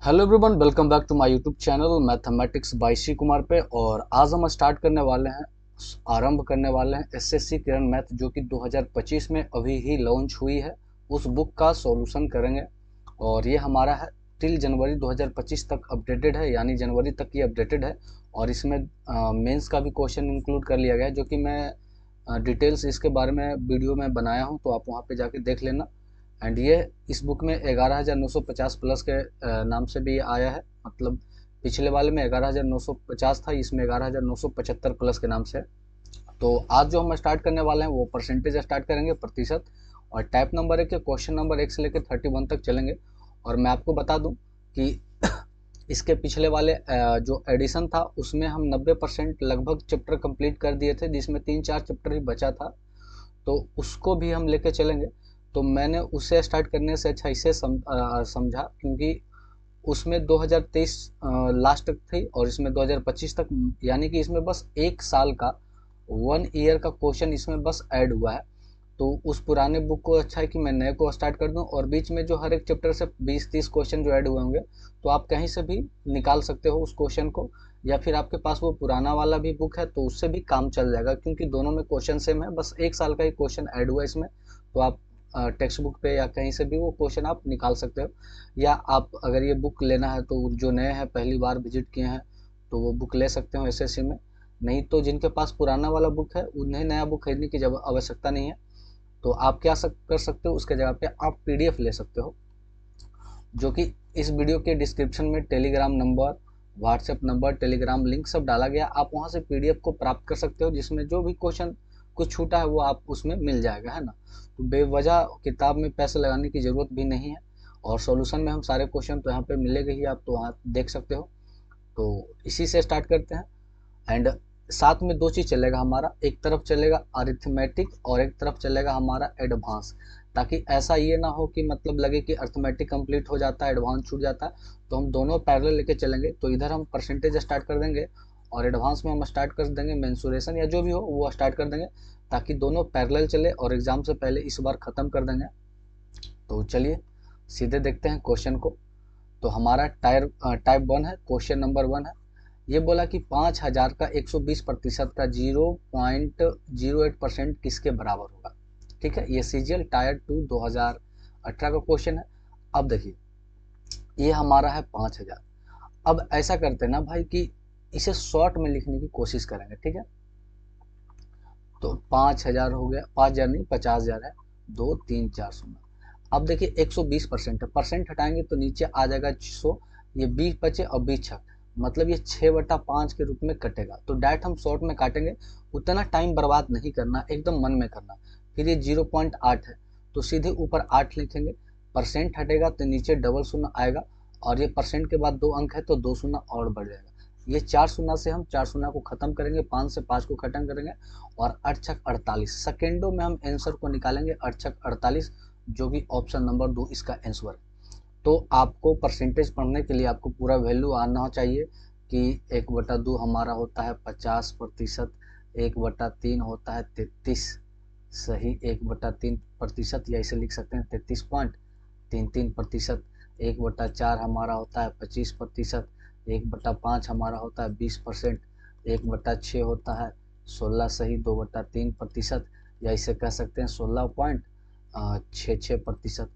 Hello everyone, welcome back to my YouTube channel mathematics by Shri Kumar पे। और आज हम स्टार्ट करने वाले हैं, आरंभ करने वाले हैं एसएससी किरण मैथ, जो कि 2025 में अभी ही लॉन्च हुई है। उस बुक का सॉल्यूशन करेंगे और ये हमारा है टिल जनवरी 2025 तक अपडेटेड है, यानी जनवरी तक ये अपडेटेड है। और इसमें मेंस का भी क्वेश्चन इंक्लूड कर लिया गया है, जो कि मैं डिटेल्स इसके बारे में वीडियो में बनाया हूँ, तो आप वहाँ पे जाके देख लेना। एंड ये इस बुक में 11,950 प्लस के नाम से भी आया है। मतलब पिछले वाले में 11,950 था, इसमें 11,975 प्लस के नाम से। तो आज जो हम स्टार्ट करने वाले हैं वो परसेंटेज स्टार्ट करेंगे, प्रतिशत। और टाइप नंबर 1 के क्वेश्चन नंबर 1 से लेकर 31 तक चलेंगे। और मैं आपको बता दूं कि इसके पिछले वाले जो एडिशन था उसमें हम 90% लगभग चैप्टर कंप्लीट कर दिए थे, जिसमें 3-4 चैप्टर ही बचा था, तो उसको भी हम लेके चलेंगे। तो मैंने उससे स्टार्ट करने से अच्छा इसे समझा, क्योंकि उसमें 2023 लास्ट तक थी और इसमें 2025 तक, यानी कि इसमें बस एक साल का 1 ईयर का क्वेश्चन इसमें बस ऐड हुआ है। तो उस पुराने बुक को अच्छा है कि मैं नए को स्टार्ट कर दूं, और बीच में जो हर एक चैप्टर से 20-30 क्वेश्चन जो ऐड हुए होंगे, तो आप कहीं से भी निकाल सकते हो उस क्वेश्चन को। या फिर आपके पास वो पुराना वाला भी बुक है तो उससे भी काम चल जाएगा, क्योंकि दोनों में क्वेश्चन सेम है, बस एक साल का ही क्वेश्चन ऐड हुआ है इसमें। तो आप टेक्स्ट बुक पे या कहीं से भी वो क्वेश्चन आप निकाल सकते हो। या आप अगर ये बुक लेना है तो जो नए हैं, पहली बार विजिट किए हैं, तो वो बुक ले सकते हो एसएससी में। नहीं तो जिनके पास पुराना वाला बुक है उन्हें नया बुक खरीदने की जब आवश्यकता नहीं है। तो आप क्या कर सकते हो, उसके जगह पे आप पीडीएफ ले सकते हो, जो कि इस वीडियो के डिस्क्रिप्शन में Telegram number, WhatsApp number, Telegram link सब डाला गया। आप वहां से पीडीएफ को प्राप्त कर सकते हो, जिसमें जो भी क्वेश्चन कुछ छूटा है वो आप उसमें मिल जाएगा, है ना। तो बेवजह किताब में पैसे लगाने की ज़रूरत भी नहीं है। और सॉल्यूशन में हम सारे क्वेश्चन तो यहाँ पे मिलेगा ही, आप तो वहाँ देख सकते हो। तो इसी से स्टार्ट करते हैं। एंड साथ में दो चीज़ चलेगा हमारा, एक तरफ चलेगा अरिथमेटिक और एक तरफ चलेगा हमारा एडवांस। ताकि ऐसा ये ना हो कि मतलब लगे कि अरिथमेटिक कंप्लीट हो जाता है, एडवांस छूट जाता है। तो हम दोनों पैरेलल लेके चलेंगे। तो इधर हम परसेंटेज स्टार्ट कर देंगे और एडवांस में हम स्टार्ट कर देंगे मेंसुरेशन, या जो भी हो वो स्टार्ट कर देंगे, ताकि दोनों पैरेलल चले और एग्जाम से पहले इस बार ख़त्म कर देंगे। तो चलिए सीधे देखते हैं क्वेश्चन को। तो हमारा टाइप 1 है, क्वेश्चन नंबर 1 है। ये बोला कि 5,000 का 120% का 0.08% किसके बराबर होगा। ठीक है, ये सीजीएल टायर 2 2018 का क्वेश्चन है। अब देखिए, ये हमारा है 5,000। अब ऐसा करते हैं ना भाई कि इसे शॉर्ट में लिखने की कोशिश करेंगे, ठीक है। तो 5,000 हो गया, 5,000 नहीं 50,000 है, 2, 3, 4 0। अब देखिए 120% है, परसेंट हटाएंगे तो नीचे आ जाएगा 100, ये 20 बचे और 20 छक, मतलब ये 6/5 के रूप में कटेगा। तो डायरेक्ट हम शॉर्ट में काटेंगे, उतना टाइम बर्बाद नहीं करना, एकदम मन में करना। फिर ये 0.8 है, तो सीधे ऊपर 8 लिखेंगे, परसेंट हटेगा तो नीचे डबल शून्य आएगा, और ये परसेंट के बाद 2 अंक है तो 2 शून्य और बढ़ जाएगा। ये 4 शून्य से हम 4 शून्य को खत्म करेंगे, 5 से 5 को खत्म करेंगे, और 8×6 = 48 सेकेंडों में हम आंसर को निकालेंगे। 8×6 = 48, जो कि ऑप्शन नंबर 2 इसका आंसर है। तो आपको परसेंटेज पढ़ने के लिए आपको पूरा वैल्यू आना चाहिए कि 1/2 हमारा होता है 50%, 1/3 होता है 33, सही 1/3%, या इसे लिख सकते हैं 33.33%। 1/4 हमारा होता है 25%, 1/5 हमारा होता है 20%, 1/6 होता है 16, सही 2/3%, या इसे कह सकते हैं 16.66%।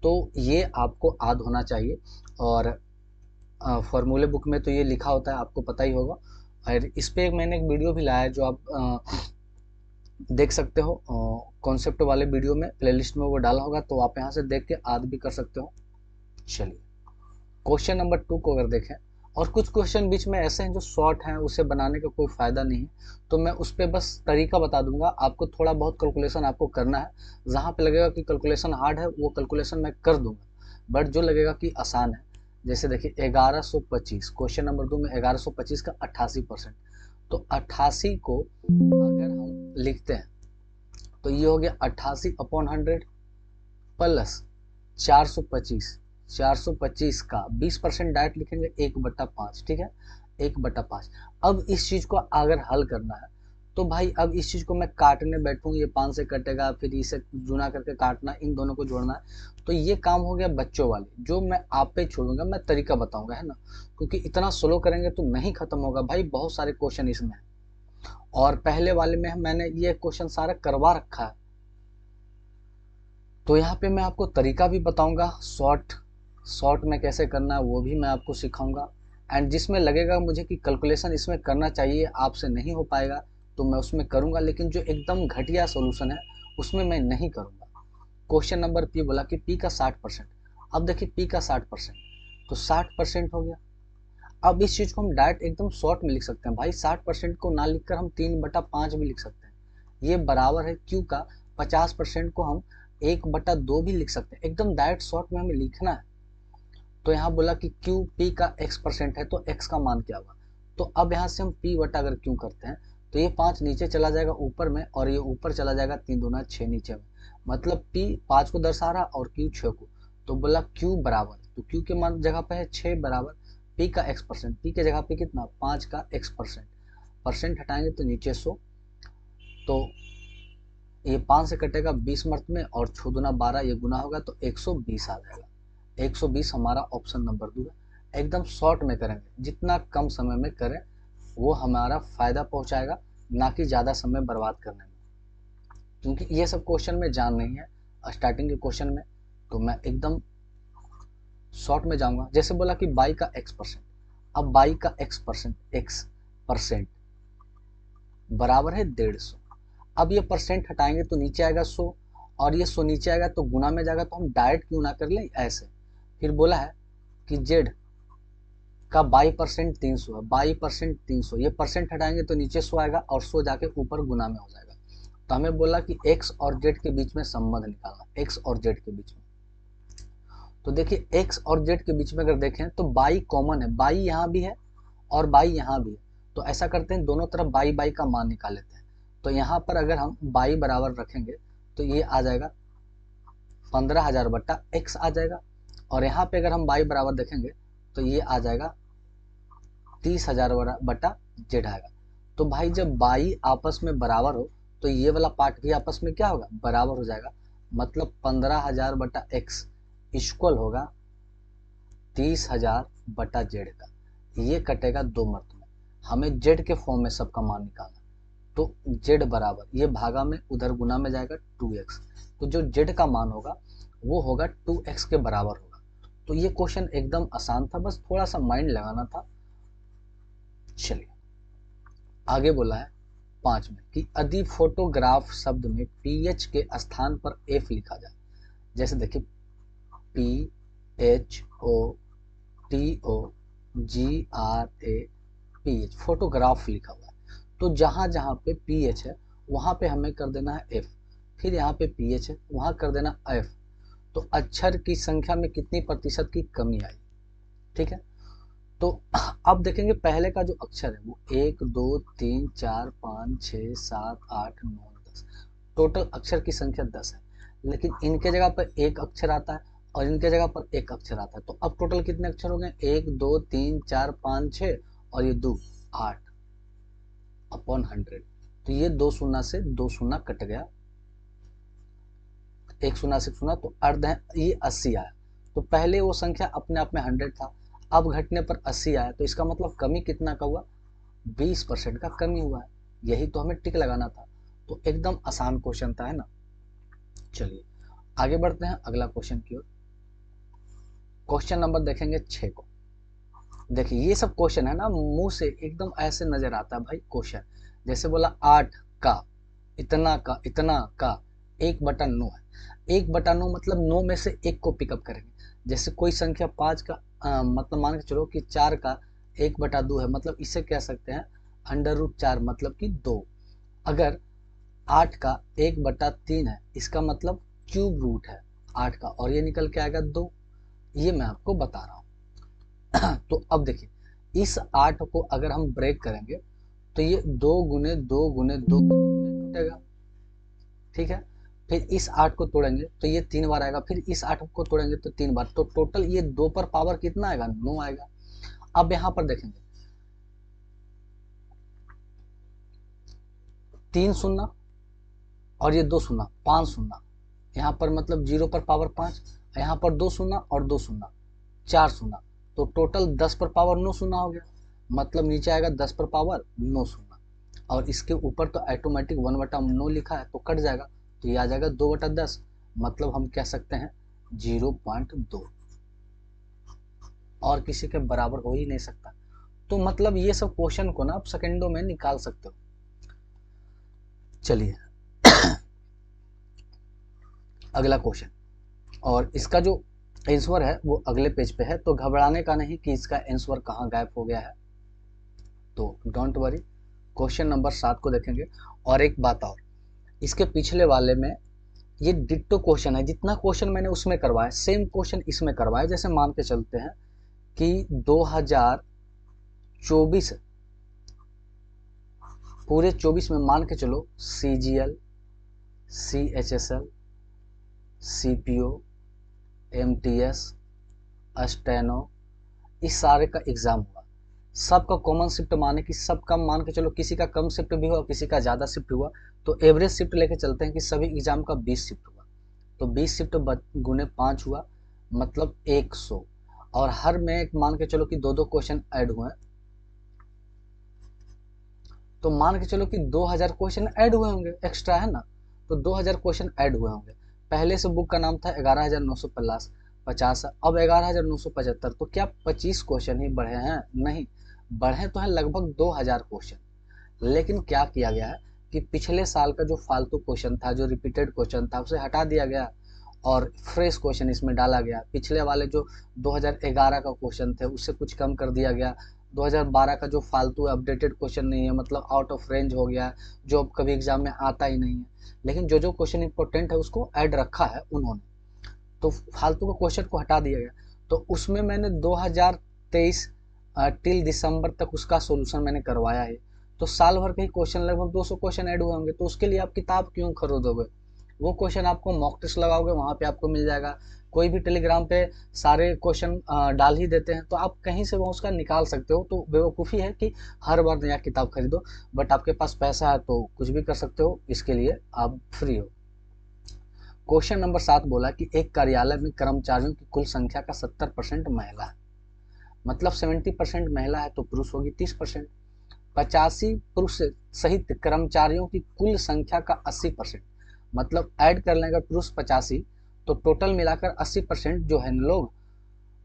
तो ये आपको याद होना चाहिए। और फॉर्मूले बुक में तो ये लिखा होता है, आपको पता ही होगा। और इस पे मैंने एक वीडियो भी लाया है, जो आप देख सकते हो कॉन्सेप्ट वाले वीडियो में, प्लेलिस्ट में वो डाला होगा, तो आप यहाँ से देख के याद भी कर सकते हो। चलिए क्वेश्चन नंबर 2 को अगर देखें, और कुछ क्वेश्चन बीच में ऐसे हैं जो शॉर्ट हैं, उसे बनाने का कोई फ़ायदा नहीं है, तो मैं उस पर बस तरीका बता दूंगा। आपको थोड़ा बहुत कैलकुलेशन आपको करना है, जहाँ पे लगेगा कि कैलकुलेशन हार्ड है वो कैलकुलेशन मैं कर दूंगा, बट जो लगेगा कि आसान है, जैसे देखिए 1125, क्वेश्चन नंबर 2 में 1125 का 88%। तो 88 को अगर हम लिखते हैं तो ये हो गया 88/100 प्लस 425। 425 का 20% डायरेक्ट लिखेंगे 1/5, ठीक है, 1/5। अब इस चीज को अगर हल करना है तो भाई अब इस चीज़ को मैं काटने बैठूँ, ये 5 से कटेगा, फिर इसे गुना करके काटना, इन दोनों को जोड़ना है, तो ये काम हो गया बच्चों वाले, जो मैं आप पे छोड़ूंगा, मैं तरीका बताऊंगा, है ना, क्योंकि इतना स्लो करेंगे तो नहीं खत्म होगा भाई, बहुत सारे क्वेश्चन इसमें है। और पहले वाले में मैंने ये क्वेश्चन सारा करवा रखा है, तो यहाँ पे मैं आपको तरीका भी बताऊंगा, शॉर्ट शॉर्ट में कैसे करना है वो भी मैं आपको सिखाऊंगा। एंड जिसमें लगेगा मुझे कि कैलकुलेशन इसमें करना चाहिए, आपसे नहीं हो पाएगा, तो मैं उसमें करूंगा, लेकिन जो एकदम घटिया सॉल्यूशन है उसमें मैं नहीं करूंगा। क्वेश्चन नंबर पी बोला कि पी का 60%। अब देखिए पी का 60%, तो 60% हो गया। अब इस चीज को हम डायरेक्ट एकदम शॉर्ट में लिख सकते हैं भाई, 60% को ना लिखकर हम 3/5 भी लिख सकते हैं। ये बराबर है क्यू का 50% को हम 1/2 भी लिख सकते हैं, एकदम डायरेक्ट शॉर्ट में हमें लिखना है। तो यहाँ बोला कि क्यू पी का x% है, तो x का मान क्या होगा। तो अब यहाँ से हम p बटा अगर क्यू करते हैं, तो ये 5 नीचे चला जाएगा ऊपर में, और ये ऊपर चला जाएगा 3 दूना 6 नीचे में, मतलब p 5 को दर्शा रहा और q 6 को। तो बोला q बराबर, तो q के मान जगह पे है 6 बराबर p का x%, p के जगह पे कितना 5 का x%, परसेंट हटाएंगे तो नीचे 100, तो ये 5 से कटेगा 20 मर्त में, और 6 दूना 12, ये गुना होगा तो 120 आ जाएगा। 120 हमारा ऑप्शन नंबर 2 है। एकदम शॉर्ट में करेंगे, जितना कम समय में करें वो हमारा फायदा पहुंचाएगा, ना कि ज़्यादा समय बर्बाद करने में, क्योंकि ये सब क्वेश्चन में जान नहीं है स्टार्टिंग के क्वेश्चन में, तो मैं एकदम शॉर्ट में जाऊंगा। जैसे बोला कि बाई का x%, अब बाई का x% बराबर है 150। अब ये परसेंट हटाएंगे तो नीचे आएगा 100, और ये 100 नीचे आएगा तो गुना में जाएगा, तो हम डायरेक्ट क्यों ना कर लें ऐसे। फिर बोला है कि जेड का 22% 300 है, 22% 300, ये परसेंट हटाएंगे तो नीचे 100 आएगा, और 100 जाके ऊपर गुना में हो जाएगा। तो हमें बोला कि x और z के बीच में संबंध निकालना, x और z के बीच में। तो देखिए x और z के बीच में अगर देखें तो बाई कॉमन है, बाई यहाँ भी है और बाई यहाँ भी है, तो ऐसा करते हैं दोनों तरफ बाई बाई का मान निकाल लेते हैं। तो यहाँ पर अगर हम बाई बराबर रखेंगे तो ये आ जाएगा 15,000 बट्टा x आ जाएगा, और यहाँ पे अगर हम बाई बराबर देखेंगे तो ये आ जाएगा 30,000 बट्टा जेड आएगा। तो भाई जब बाई आपस में बराबर हो तो ये वाला पार्ट भी आपस में क्या होगा, बराबर हो जाएगा, मतलब 15,000 बट्टा एक्स इक्वल होगा 30,000 बट्टा जेड का। ये कटेगा 2 मर्त में, हमें जेड के फॉर्म में सबका मान निकालना, तो जेड बराबर ये भागा में उधर गुना में जाएगा 2x, तो जो जेड का मान होगा वो होगा 2x के बराबर होगा। तो ये क्वेश्चन एकदम आसान था, बस थोड़ा सा माइंड लगाना था। चलिए आगे बोला है 5 में कि यदि फोटोग्राफ शब्द में ph के स्थान पर f लिखा जाए, जैसे देखिए PHOTOGRAPH फोटोग्राफ लिखा हुआ है, तो जहां जहां पे ph है वहां पे हमें कर देना है f, फिर यहाँ पे ph है वहां कर देना f, तो अक्षर की संख्या में कितनी प्रतिशत की कमी आई, ठीक है। तो अब देखेंगे पहले का जो अक्षर है वो 1 2 3 4 5 6 7 8 9 10, टोटल अक्षर की संख्या 10 है, लेकिन इनके जगह पर एक अक्षर आता है और इनके जगह पर एक अक्षर आता है, तो अब टोटल कितने अक्षर हो गए 1 2 3 4 5 6 और ये 2 8 अपॉन 100, तो ये 2 शून्य से 2 शून्य कट गया, एक शून्य से शून्य, तो अर्ध है ये 80 आया। तो पहले वो संख्या अपने आप में 100 था, अब घटने पर 80 आया, तो इसका मतलब कमी कितना का हुआ, 20% का कमी हुआ है, यही तो हमें टिक लगाना था। तो एकदम आसान क्वेश्चन था, है ना। चलिए आगे बढ़ते हैं अगला क्वेश्चन की ओर। क्वेश्चन नंबर देखेंगे 6 को। देखिए ये सब क्वेश्चन है ना, मुंह से एकदम ऐसे नजर आता है भाई क्वेश्चन, जैसे बोला 8 का इतना का इतना का 1/9 है, 1/9 मतलब 9 में से एक को पिकअप करेंगे। जैसे कोई संख्या 5 का मतलब मान के चलो कि 4 का 1/2 है, मतलब इसे कह सकते हैं √4 मतलब कि 2। अगर 8 का 1/3 है, इसका मतलब क्यूब रूट है 8 का, और ये निकल के आएगा 2, ये मैं आपको बता रहा हूँ। तो अब देखिए इस 8 को अगर हम ब्रेक करेंगे तो ये 2 गुने 2 गुने 2 के रूप में टूटेगा, ठीक है। फिर इस 8 को तोड़ेंगे तो ये 3 बार आएगा, फिर इस 8 को तोड़ेंगे तो 3 बार, तो टोटल ये 2 पर पावर कितना आएगा, 9 आएगा। अब यहाँ पर देखेंगे 3 शून्य और ये 2 शून्य, 5 शून्य, यहाँ पर मतलब 0 पर पावर 5, यहाँ पर 2 शून्य और 2 शून्य, 4 शून्य, तो टोटल 10 पर पावर 9 शून्य हो गया। मतलब नीचे आएगा 10 पर पावर 9 शून्य, और इसके ऊपर तो ऑटोमेटिक 1/9 लिखा है तो कट जाएगा, तो ये आ जाएगा 2/10, मतलब हम कह सकते हैं 0.2, और किसी के बराबर हो ही नहीं सकता। तो मतलब ये सब क्वेश्चन को ना आप सेकंडों में निकाल सकते हो। चलिए अगला क्वेश्चन, और इसका जो आंसर है वो अगले पेज पे है, तो घबराने का नहीं कि इसका आंसर कहाँ गायब हो गया है, तो डोंट वरी। क्वेश्चन नंबर 7 को देखेंगे। और एक बात और, इसके पिछले वाले में ये डिट्टो क्वेश्चन है, जितना क्वेश्चन मैंने उसमें करवाया सेम क्वेश्चन इसमें करवाया। जैसे मान के चलते हैं कि 2024 पूरे 24 में मान के चलो CGL, CHSL, CPO, MTS, steno, इस सारे का एग्जाम हुआ। सबका कॉमन शिफ्ट माने कि सबका मान के चलो, किसी का कम शिफ्ट भी हुआ, किसी का ज़्यादा शिफ्ट हुआ, तो एवरेज शिफ्ट लेके चलते हैं कि सभी एग्जाम का 20 शिफ्ट हुआ, तो 20 शिफ्ट गुने 5 हुआ, मतलब 100, और हर में एक मान के चलो कि 2-2 क्वेश्चन ऐड हुए, तो मान के चलो कि 2000 क्वेश्चन ऐड हुए होंगे, एक्स्ट्रा है ना, तो 2000 क्वेश्चन ऐड हुए होंगे। पहले से बुक का नाम था 11,950, अब 11,975, तो क्या 25 क्वेश्चन ही बढ़े हैं? नहीं, बढ़े तो हैं लगभग 2000 क्वेश्चन। लेकिन क्या किया गया है कि पिछले साल का जो फालतू क्वेश्चन था, जो रिपीटेड क्वेश्चन था, उसे हटा दिया गया और फ्रेश क्वेश्चन इसमें डाला गया। पिछले वाले जो 2011 का क्वेश्चन थे उससे कुछ कम कर दिया गया। 2012 का जो फालतू अपडेटेड क्वेश्चन नहीं है, मतलब आउट ऑफ रेंज हो गया, जो अब कभी एग्जाम में आता ही नहीं है, लेकिन जो जो क्वेश्चन इंपॉर्टेंट है उसको ऐड रखा है उन्होंने, तो फालतू के क्वेश्चन को हटा दिया गया। तो उसमें मैंने 2023 टिल दिसंबर तक उसका सोल्यूशन मैंने करवाया है, तो साल भर के ही क्वेश्चन लगभग 200 क्वेश्चन ऐड हुए होंगे, तो उसके लिए आप किताब क्यों खरीदोगे? वो क्वेश्चन आपको मॉक टेस्ट लगाओगे वहाँ पे आपको मिल जाएगा। कोई भी टेलीग्राम पे सारे क्वेश्चन डाल ही देते हैं, तो आप कहीं से वो उसका निकाल सकते हो। तो बेवकूफ़ी है कि हर बार नया किताब खरीदो, बट आपके पास पैसा है तो कुछ भी कर सकते हो, इसके लिए आप फ्री हो। क्वेश्चन नंबर 7 बोला कि एक कार्यालय में कर्मचारियों की कुल संख्या का 70% महिला है, मतलब 70% महिला है तो पुरुष होगी 30%। 85 पुरुष सहित कर्मचारियों की कुल संख्या का 80%, मतलब ऐड कर लें अगर पुरुष 85 तो टोटल मिलाकर 80% जो है लोग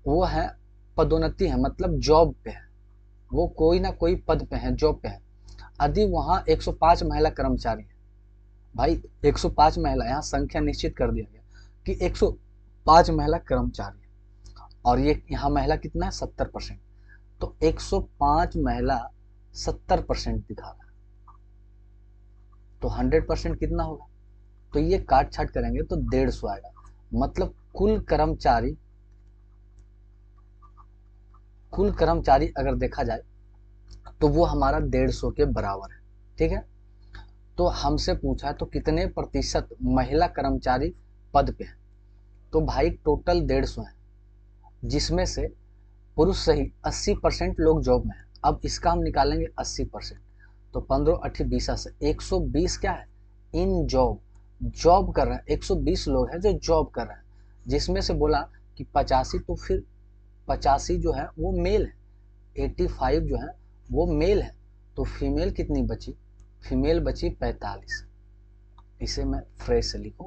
वो है पदोन्नति है, मतलब जॉब पे है, वो कोई ना कोई पद पे है, जॉब पे है। यदि वहाँ 105 महिला कर्मचारी है, भाई 105 महिला, यहाँ संख्या निश्चित कर दिया गया कि 105 महिला कर्मचारी है, और ये यहाँ महिला कितना है 70%, तो 105 महिला 70% दिखा रहा है, तो 100% कितना होगा? तो ये काट छाट करेंगे तो 150 आएगा, मतलब कुल कर्मचारी अगर देखा जाए तो वो हमारा 150 के बराबर है। ठीक है, तो हमसे पूछा तो कितने प्रतिशत महिला कर्मचारी पद पे है, तो भाई टोटल 150 है, जिसमें से पुरुष सही 80% लोग जॉब में है। अब इसका हम निकालेंगे 80%, तो 15 8 20 से 120 क्या है इन जॉब, जॉब कर रहे हैं, 120 लोग हैं जो जॉब कर रहे हैं, जिसमें से बोला कि 85, तो फिर 85 जो है वो मेल है, 85 जो है वो मेल है, तो फीमेल कितनी बची? फीमेल बची 45, इसे मैं फ्रेश से लिखूं,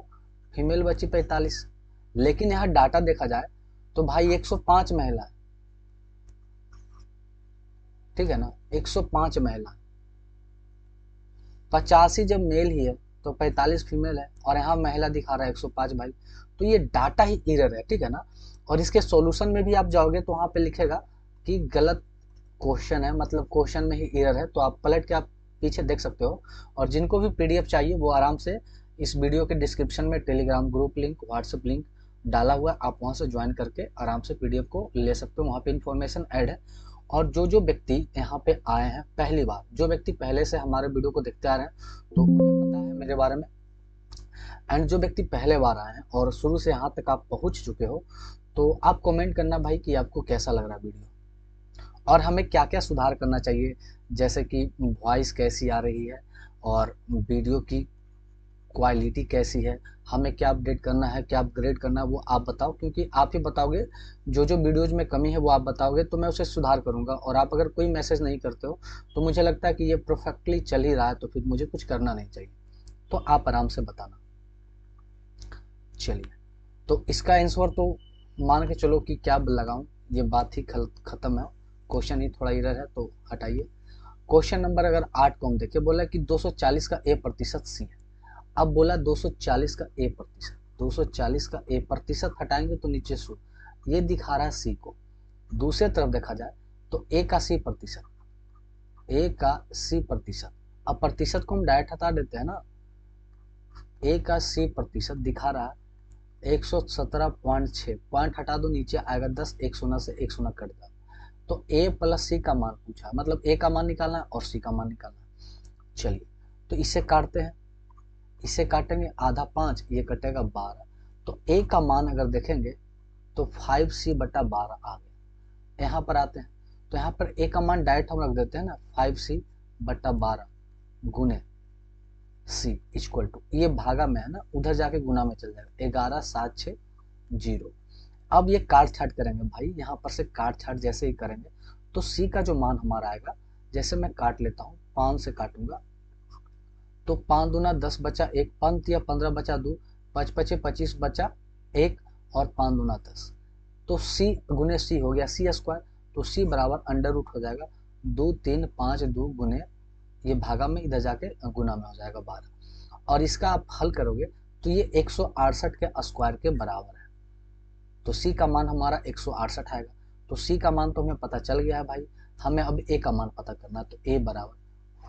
फीमेल बची 45। लेकिन यहाँ डाटा देखा जाए तो भाई 105 महिला है, ठीक है ना, 105 महिला, 85 जब मेल ही है तो 45 फीमेल है, और यहाँ महिला दिखा रहा है 105 भाई, तो ये डाटा ही एरर है, ठीक है ना। और इसके सॉल्यूशन में भी आप जाओगे तो वहाँ पे लिखेगा कि गलत क्वेश्चन है, मतलब क्वेश्चन में ही एरर है, तो आप पलट के आप पीछे देख सकते हो। और जिनको भी पीडीएफ चाहिए वो आराम से इस वीडियो के डिस्क्रिप्शन में Telegram group link, WhatsApp link डाला हुआ है, आप वहाँ से ज्वाइन करके आराम से पीडीएफ को ले सकते हो, वहाँ पे इन्फॉर्मेशन ऐड है। और जो जो व्यक्ति यहाँ पे आए हैं पहली बार, जो व्यक्ति पहले से हमारे वीडियो को देखते आ रहे हैं तो उन्हें पता है मेरे बारे में, एंड जो व्यक्ति पहले बार आए हैं और शुरू से यहाँ तक आप पहुँच चुके हो, तो आप कमेंट करना भाई कि आपको कैसा लग रहा है वीडियो, और हमें क्या क्या सुधार करना चाहिए, जैसे कि वॉइस कैसी आ रही है, और वीडियो की क्वालिटी कैसी है, हमें क्या अपडेट करना है, क्या अपग्रेड करना है, वो आप बताओ, क्योंकि आप ही बताओगे जो जो वीडियोज में कमी है वो आप बताओगे तो मैं उसे सुधार करूंगा। और आप अगर कोई मैसेज नहीं करते हो तो मुझे लगता है कि ये परफेक्टली चल ही रहा है, तो फिर मुझे कुछ करना नहीं चाहिए। तो आप आराम से बताना। चलिए, तो इसका आंसर तो मान के चलो कि क्या लगाऊं, ये बात ही खत्म है। क्वेश्चन ही थोड़ा इरर है तो हटाइए। क्वेश्चन नंबर अगर 8 को हम देखें, बोला कि 240 का ए प्रतिशत सी है। अब बोला 240 का ए प्रतिशत, 240 का ए प्रतिशत हटाएंगे तो नीचे सो ये दिखा रहा है सी को। दूसरे तरफ देखा जाए तो ए का सी प्रतिशत, ए का सी प्रतिशत, अब प्रतिशत को हम डायरेक्ट हटा देते हैं ना। ए का सी प्रतिशत दिखा रहा है 117.6, पॉइंट हटा दो नीचे आएगा 10, एक शून्य से एक शून्य कट जाएगा। तो ए प्लस सी का मान पूछा, मतलब ए का मान निकालना है और सी का मान निकालना है। चलिए, तो इसे काटते हैं, इसे काटेंगे आधा 5, ये कटेगा 12। तो ए का मान अगर देखेंगे तो 5c/12 आ गया। यहाँ पर आते हैं तो यहाँ पर ए का मान डायरेक्ट हम रख देते हैं ना, 5c/12 गुने सी इक्वल टू, ये भागा में है ना, उधर जाके गुना में चल जाएगा, 11760। अब ये काट छाट करेंगे भाई, यहाँ पर से काट छाट जैसे ही करेंगे तो सी का जो मान हमारा आएगा, जैसे मैं काट लेता हूँ, 5 से काटूंगा तो 5 दूना 10 बचा 1, 5 या 15 बचा 2, 5 पचे 25 बचा 1, और 5 दूना 10। तो सी गुने सी हो गया सी स्क्वायर, तो सी बराबर अंडर रूट हो जाएगा 2 3 5 2 गुने, ये भागा में इधर जाके गुना में हो जाएगा 12। और इसका आप हल करोगे तो ये 168 के स्क्वायर के बराबर है। तो सी का मान हमारा 168 आएगा। तो सी का मान तो हमें पता चल गया है भाई, हमें अब ए का मान पता करना है। तो ए बराबर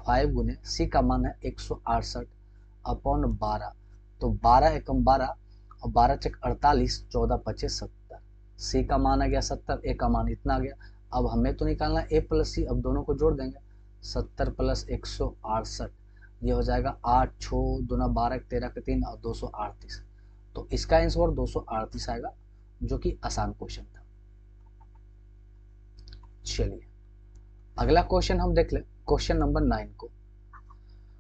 5 गुने सी का मान है 168/12, तो 12 एकम 12 और 12 चक 48, 14 पचे 70। सी का मान आ गया 70, ए का मान इतना आ गया। अब हमें तो निकालना ए प्लस सी, अब दोनों को जोड़ देंगे, 70 प्लस 168, ये हो जाएगा 8 6 दूना 12 13 के 3 और 238। तो इसका आंसर 238 आएगा, जो कि आसान क्वेश्चन था। चलिए, अगला क्वेश्चन हम देख ले, क्वेश्चन नंबर 9 को।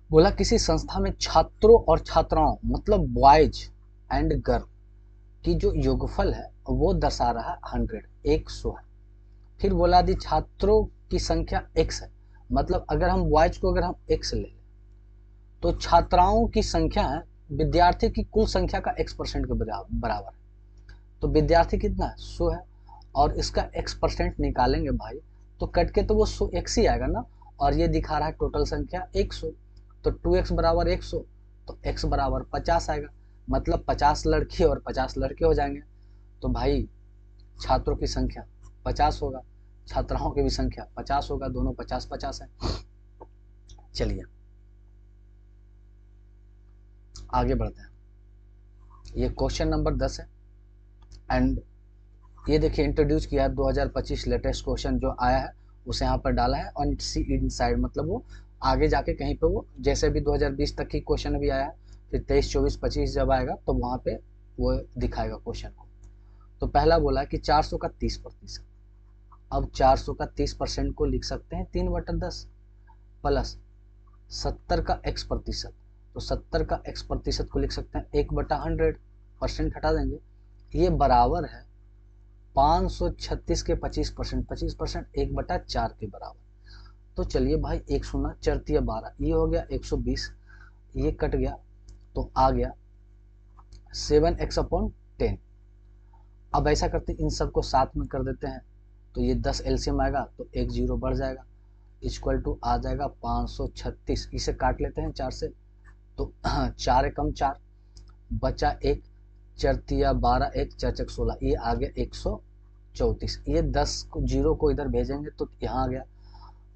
बोला किसी संस्था में छात्रों और छात्राओं, मतलब बॉयज एंड गर्ल की जो योगफल है वो दर्शा रहा है 100, 100 है। फिर बोला यदि छात्रों की संख्या x है, मतलब अगर हम बॉयज को अगर हम x ले लें तो छात्राओं की संख्या है, विद्यार्थी की कुल संख्या का x% के बराबर है। तो विद्यार्थी कितना है 100 है, और इसका x% निकालेंगे भाई तो कट के तो वो 100x ही आएगा ना, और ये दिखा रहा है टोटल संख्या 100, तो 2x बराबर 100, तो x बराबर 50 आएगा, मतलब 50 लड़की और 50 लड़के हो जाएंगे। तो भाई छात्रों की संख्या 50 होगा, छात्राओं की भी संख्या 50 होगा, दोनों 50-50 है। चलिए आगे बढ़ते हैं, ये क्वेश्चन नंबर 10 है। एंड ये देखिए इंट्रोड्यूस किया है 2025 लेटेस्ट क्वेश्चन जो आया है उसे यहाँ पर डाला है, और सी इनसाइड, मतलब वो आगे जाके कहीं पे वो जैसे भी 2020 तक की क्वेश्चन भी आया है, फिर 23 24 25 जब आएगा तो वहाँ पे वो दिखाएगा क्वेश्चन को। तो पहला बोला कि 400 का 30%, अब 400 का 30% को लिख सकते हैं 3/10 प्लस 70 का x%, तो 70 का x% को लिख सकते हैं 1/100, परसेंट हटा देंगे, ये बराबर है 536 के 25%, 25% 1/4 के बराबर। तो चलिए भाई, एक शून्य चरतीय 12, ये हो गया 120, ये कट गया तो आ गया 7x/10। अब ऐसा करते हैं इन सबको साथ में कर देते हैं, तो ये 10 एलसीएम आएगा तो एक जीरो बढ़ जाएगा, इक्वल टू आ जाएगा 536। इसे काट लेते हैं 4 से, तो 4 एकम 4 बचा 1, चरतिया 12, 1 चरचक 16, ये आ गया 134। ये 10 को जीरो को इधर भेजेंगे तो यहाँ आ गया।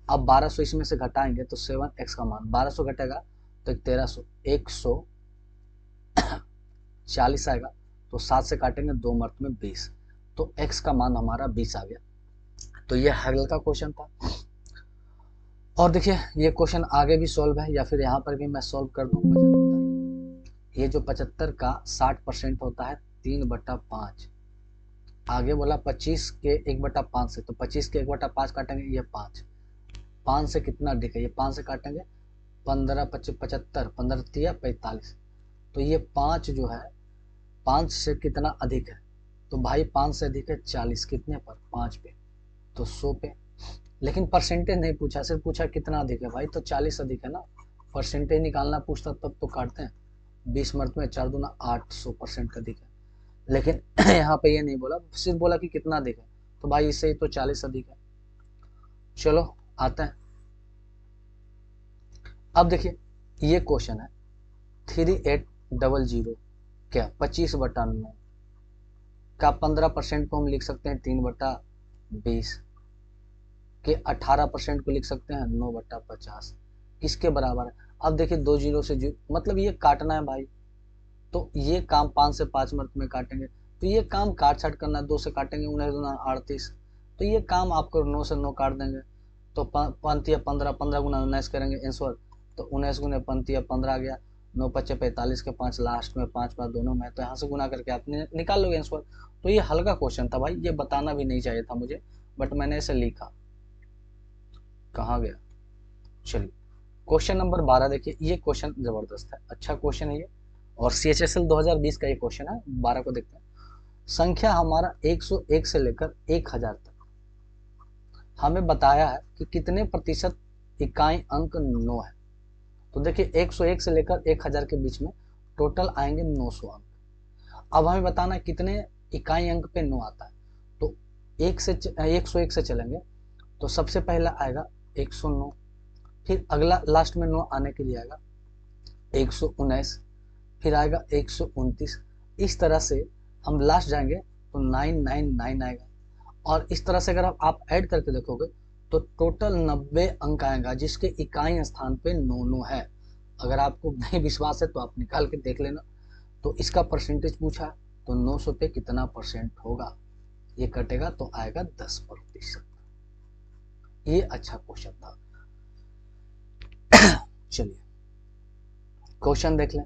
अब 1200 इसमें से घटाएंगे तो 7x का मान 1200 घटेगा तो 1300, 140 आएगा, तो 7 से काटेंगे 2 मर्त में 20, तो x का मान हमारा 20 आ गया। तो ये हल का क्वेश्चन था। और देखिए ये क्वेश्चन आगे भी सॉल्व है, या फिर यहाँ पर भी मैं सॉल्व कर दूँ। 75, ये जो 75 का 60% होता है 3/5, आगे बोला 25 के 1/5 से, तो 25 के 1/5 काटेंगे, ये 5 से कितना दिखे, ये 5 से काटेंगे 15 25 75, 15 तिया 45। तो ये 5 जो है 5 से कितना अधिक है, तो भाई 5 से अधिक है 40, कितने पर, 5 पे, तो 100 पे। लेकिन परसेंटेज नहीं पूछा, सिर्फ पूछा कितना अधिक है भाई, तो 40 अधिक है ना। परसेंटेज निकालना पूछता तब तो काटते हैं। 20 मर्द में 4 दूना 8, 100% अधिक है। लेकिन यहाँ पे ये नहीं बोला, सिर्फ बोला कि कितना अधिक है, तो भाई इससे ही तो 40 अधिक है। चलो आते हैं। अब देखिए ये क्वेश्चन है 3800 क्या 25/9 का 15% को हम लिख सकते हैं 3/20 के, 18% को लिख सकते हैं 9/50, किसके बराबर है। अब देखिए 2 जीरो से मतलब ये काटना है भाई, तो ये काम 5 से 5 मिनट में काटेंगे, तो ये काम काट छाट करना है, 2 से काटेंगे 19 दूना 38, तो ये काम आपको 9 से 9 काट देंगे, तो 5 15, 15 गुना 19 करेंगे आंसर, तो 19 गुने 15 आ गया, 9 पच्चे 45 के 5 लास्ट में 5 5 दोनों में, तो यहाँ से गुना करके आप निकाल लोगे आंसर। तो ये हल्का क्वेश्चन था भाई, ये बताना भी नहीं चाहिए था मुझे, बट मैंने इसे लिखा, कहाँ गया। चलिए क्वेश्चन नंबर 12 देखिए, ये क्वेश्चन जबरदस्त है, अच्छा क्वेश्चन है ये, और CHSL 2020 का ये क्वेश्चन है। 12 को देखते हैं। संख्या हमारा 101 से लेकर 1000 तक हमें बताया है कि कितने प्रतिशत इकाई अंक 9 है। तो देखिए 101 से लेकर 1000 के बीच में टोटल आएंगे 900 अंक। अब हमें बताना है कितने इकाई अंक पे 9 आता है, तो 101 से चलेंगे, तो सबसे पहला आएगा 109, फिर अगला लास्ट में 9 आने के लिए आएगा 119, फिर आएगा 129, इस तरह से हम लास्ट जाएंगे तो 999 आएगा। और इस तरह से अगर आप ऐड करके देखोगे तो टोटल 90 अंक आएगा, जिसके इकाई स्थान पे 9 है। अगर आपको नहीं विश्वास है तो आप निकाल के देख लेना। तो इसका परसेंटेज पूछा, तो 900 पे कितना परसेंट होगा, ये कटेगा तो आएगा 10%। ये अच्छा क्वेश्चन था। चलिए क्वेश्चन देख लें।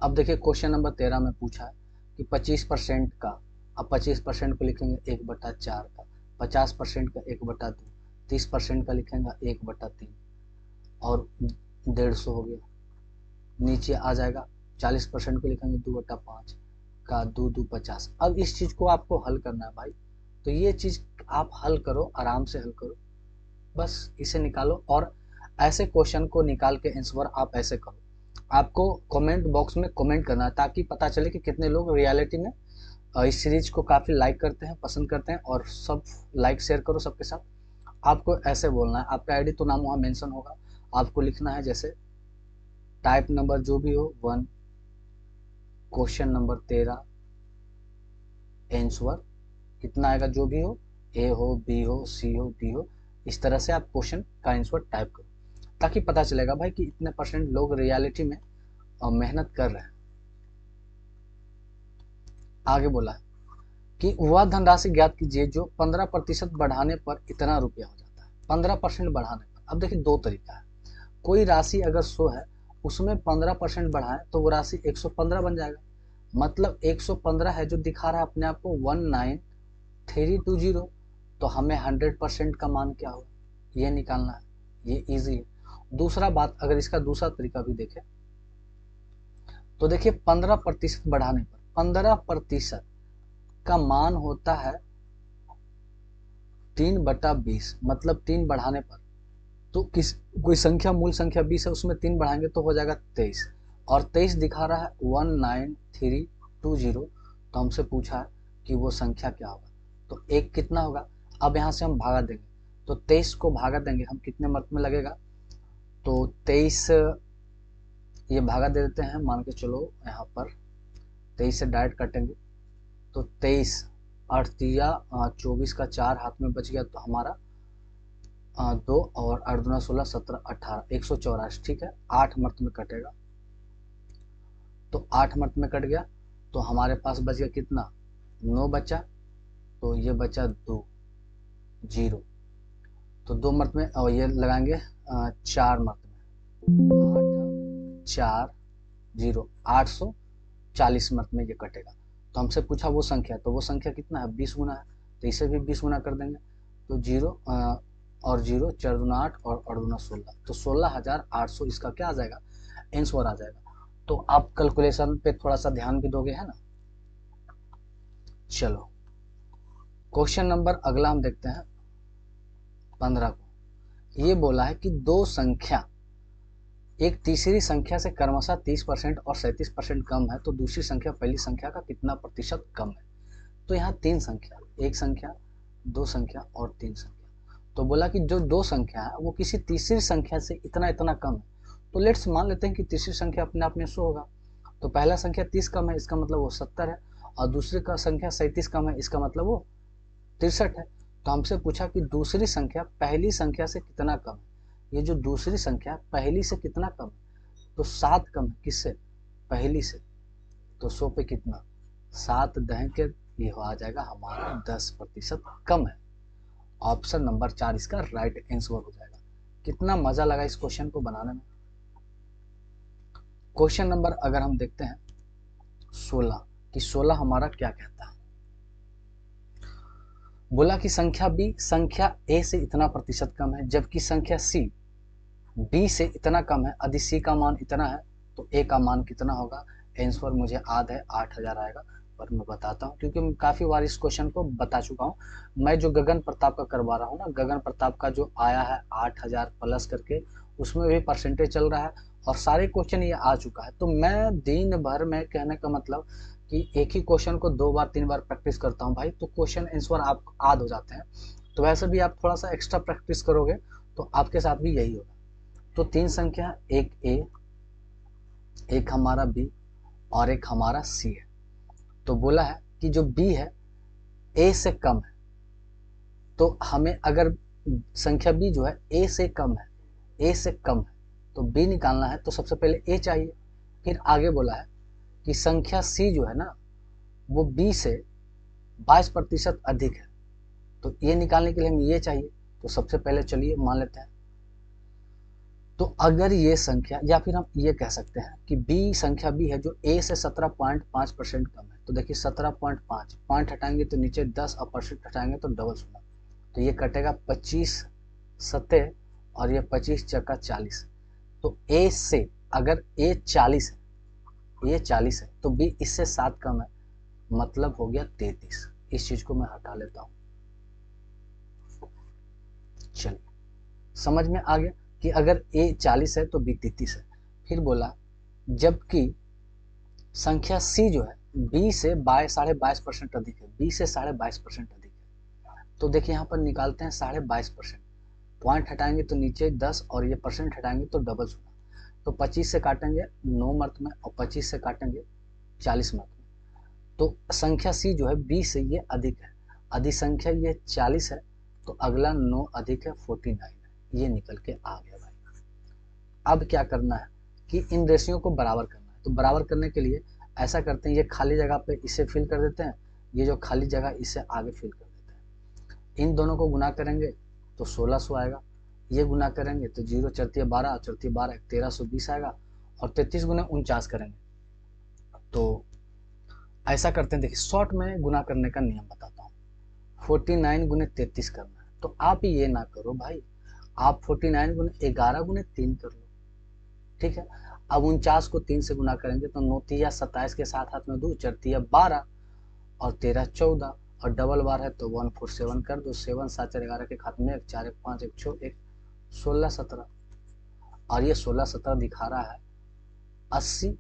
अब देखिए क्वेश्चन नंबर 13 में पूछा है कि 25% का, अब 25% को लिखेंगे 1/4 का, 50% का 1/2, 30% का लिखेंगे 1/3, और 150 हो गया। नीचे आ जाएगा 40% को लिखेंगे 2/5 का, 2 2 50। अब इस चीज को आपको हल करना है भाई, तो ये चीज आप हल करो, आराम से हल करो, बस इसे निकालो। और ऐसे क्वेश्चन को निकाल के आंसर आप ऐसे करो, आपको कमेंट बॉक्स में कमेंट करना है, ताकि पता चले कि कितने लोग रियलिटी में इस सीरीज को काफ़ी लाइक करते हैं, पसंद करते हैं, और सब लाइक शेयर करो सबके साथ। आपको ऐसे बोलना है, आपका आईडी तो नाम वहाँ मेंशन होगा, आपको लिखना है जैसे टाइप नंबर जो भी हो 1, क्वेश्चन नंबर 13, आंसर कितना आएगा जो भी हो, ए हो बी हो सी हो डी हो, इस तरह से आप क्वेश्चन का आंसर टाइप करो, ताकि पता चलेगा भाई कि इतने % लोग रियलिटी में मेहनत कर रहे हैं। आगे बोला है कि वह धनराशि ज्ञात कीजिए जो 15% बढ़ाने पर इतना रुपया हो जाता है। 15% बढ़ाने पर, अब देखिए दो तरीका है। कोई राशि अगर 100 है, उसमें 15% बढ़ाएं तो वो राशि 115 बन जाएगा। मतलब 115 है जो दिखा रहा है अपने आप को 19320, तो हमें 100% का मान क्या होगा ये निकालना है, ये इजी है। दूसरा बात, अगर इसका दूसरा तरीका भी देखें तो देखिए 15% बढ़ाने पर 15% का मान होता है 3/20, मतलब 3 बढ़ाने पर, तो किस कोई संख्या मूल संख्या 20 है, उसमें 3 बढ़ाएंगे तो हो जाएगा 23, और 23 दिखा रहा है 19320, तो हमसे पूछा है कि वो संख्या क्या होगा, तो एक कितना होगा। अब यहाँ से हम भागा देंगे, तो 23 को भागा देंगे हम, कितने मत में लगेगा, तो 23 ये भागा दे देते हैं, मान के चलो यहाँ पर 23 से डायरेक्ट काटेंगे, तो 23 8 24 का 4 हाथ में बच गया, तो हमारा 2 और 8 दूना 16 17 18 184, ठीक है, 8 मर्त में कटेगा, तो 8 मर्त में कट गया, तो हमारे पास बच गया कितना, 9 बचा, तो ये बचा 2 0, तो 2 मर्त में, और ये लगाएंगे 4 मर्त में, 8 4 0, 840 मर्त में ये कटेगा। तो हमसे पूछा वो संख्या, तो वो संख्या कितना है 20 गुना है, तो इसे भी 20 गुना कर देंगे, तो 0 और 0 4 दूना 8 और 8 दूना 16, तो 16,800 इसका क्या आ जाएगा, आंसर आ जाएगा। तो आप कैलकुलेशन पे थोड़ा सा ध्यान भी दोगे, है ना। चलो क्वेश्चन नंबर अगला हम देखते हैं 15 को। ये बोला है कि दो संख्या एक तीसरी संख्या से क्रमशः 30% और 37% कम है, तो दूसरी संख्या पहली संख्या का कितना प्रतिशत कम है। तो यहाँ तीन संख्या, एक संख्या, दो संख्या और तीन संख्या। तो बोला कि जो दो संख्या है वो किसी तीसरी संख्या से इतना इतना कम है। तो लेट्स मान लेते हैं कि तीसरी संख्या अपने आप में 100 होगा। तो पहला संख्या 30 कम है, इसका मतलब वो 70 है, और दूसरी का संख्या 37 कम है, इसका मतलब वो 63 है। तो हमसे पूछा कि दूसरी संख्या पहली संख्या से कितना कम है। ये जो दूसरी संख्या पहली से कितना कम है, तो 7 कम है, किससे, पहली से। तो 100 पे कितना, 7 दहें के, ये आ जाएगा हमारा 10% कम है। ऑप्शन नंबर 4 इसका राइट आंसर हो जाएगा। कितना मजा लगा इस क्वेश्चन को बनाने में। क्वेश्चन नंबर अगर हम देखते हैं 16 कि 16 हमारा क्या कहता है। बोला कि संख्या बी संख्या ए से इतना प्रतिशत कम है, जबकि संख्या सी बी से इतना कम है। यदि सी का मान इतना है तो ए का मान कितना होगा। आंसर मुझे याद है 8000 आएगा, पर मैं बताता हूँ क्योंकि मैं काफ़ी बार इस क्वेश्चन को बता चुका हूँ। मैं जो गगन प्रताप का करवा रहा हूँ ना, गगन प्रताप का जो आया है 8000 प्लस करके, उसमें भी परसेंटेज चल रहा है और सारे क्वेश्चन ये आ चुका है। तो मैं दिन भर में, कहने का मतलब कि एक ही क्वेश्चन को 2 बार 3 बार प्रैक्टिस करता हूँ भाई, तो क्वेश्चन आंसर आप याद हो जाते हैं। तो वैसे भी आप थोड़ा सा एक्स्ट्रा प्रैक्टिस करोगे तो आपके साथ भी यही होगा। तो तीन संख्या, एक ए, एक हमारा बी और एक हमारा सी है। तो बोला है कि जो बी है ए से कम है, तो हमें अगर संख्या बी जो है ए से कम है, ए से कम है, तो बी निकालना है तो सबसे पहले ए चाहिए। फिर आगे बोला है कि संख्या सी जो है ना वो बी से 22% अधिक है, तो ये निकालने के लिए हमें ये चाहिए। तो सबसे पहले चलिए मान लेते हैं, तो अगर ये संख्या, या फिर हम ये कह सकते हैं कि बी संख्या बी है जो ए से 17.5% कम है। तो देखिए 17.5 पॉइंट हटाएंगे तो नीचे 10 और परसेंट हटाएंगे तो डबल सुना, तो ये कटेगा 25 सत्ते और ये 25 चक्का 40। तो ए से अगर ए 40 है, ये 40 है, तो बी इससे 7 कम है, मतलब हो गया 33। इस चीज को मैं हटा लेता हूं। चलिए समझ में आ गया कि अगर ए 40 है तो बी 33 है। फिर बोला जबकि संख्या सी जो है बी से 22.5% अधिक है, बी से 22.5% अधिक है। तो देखिए यहाँ पर निकालते हैं 22.5%, पॉइंट हटाएंगे तो नीचे 10 और ये परसेंट हटाएंगे तो डबल सुना, तो 25 से काटेंगे 9 मर्त में और 25 से काटेंगे 40 मर्त में। तो संख्या सी जो है बी से ये अधिक है, अधिक संख्या ये 40 है, तो अगला 9 अधिक है 49 है, ये निकल के आ गया भाई। अब क्या करना है कि इन रेशियो को बराबर करना है। तो बराबर करने के लिए ऐसा करते हैं, ये खाली जगह पे इसे फिल कर देते हैं, ये जो खाली जगह इसे आगे फिल कर देते हैं। इन दोनों को गुना करेंगे तो 1600 आएगा, ये गुना करेंगे तो 0 चरती 12 चरती 12 1320 आएगा, और 33 गुना 49 करेंगे। तो ऐसा करते हैं, देखिए शॉर्ट में गुना करने का नियम बताता हूँ। 49 गुने 33 करना है, तो आप ये ना करो भाई, आप 49 गुने 11 गुने 3 कर लो, ठीक है। अब 49 को 3 से गुना करेंगे तो 9 तिया 27 के साथ हाथ में 2 चरतिया 12 और 13 14 और डबल बार है तो 147 कर दो, 7 7 4 11 के खाते में 1 4 1 5 1 6 1 16 17, और ये 16 17 दिखा रहा है 80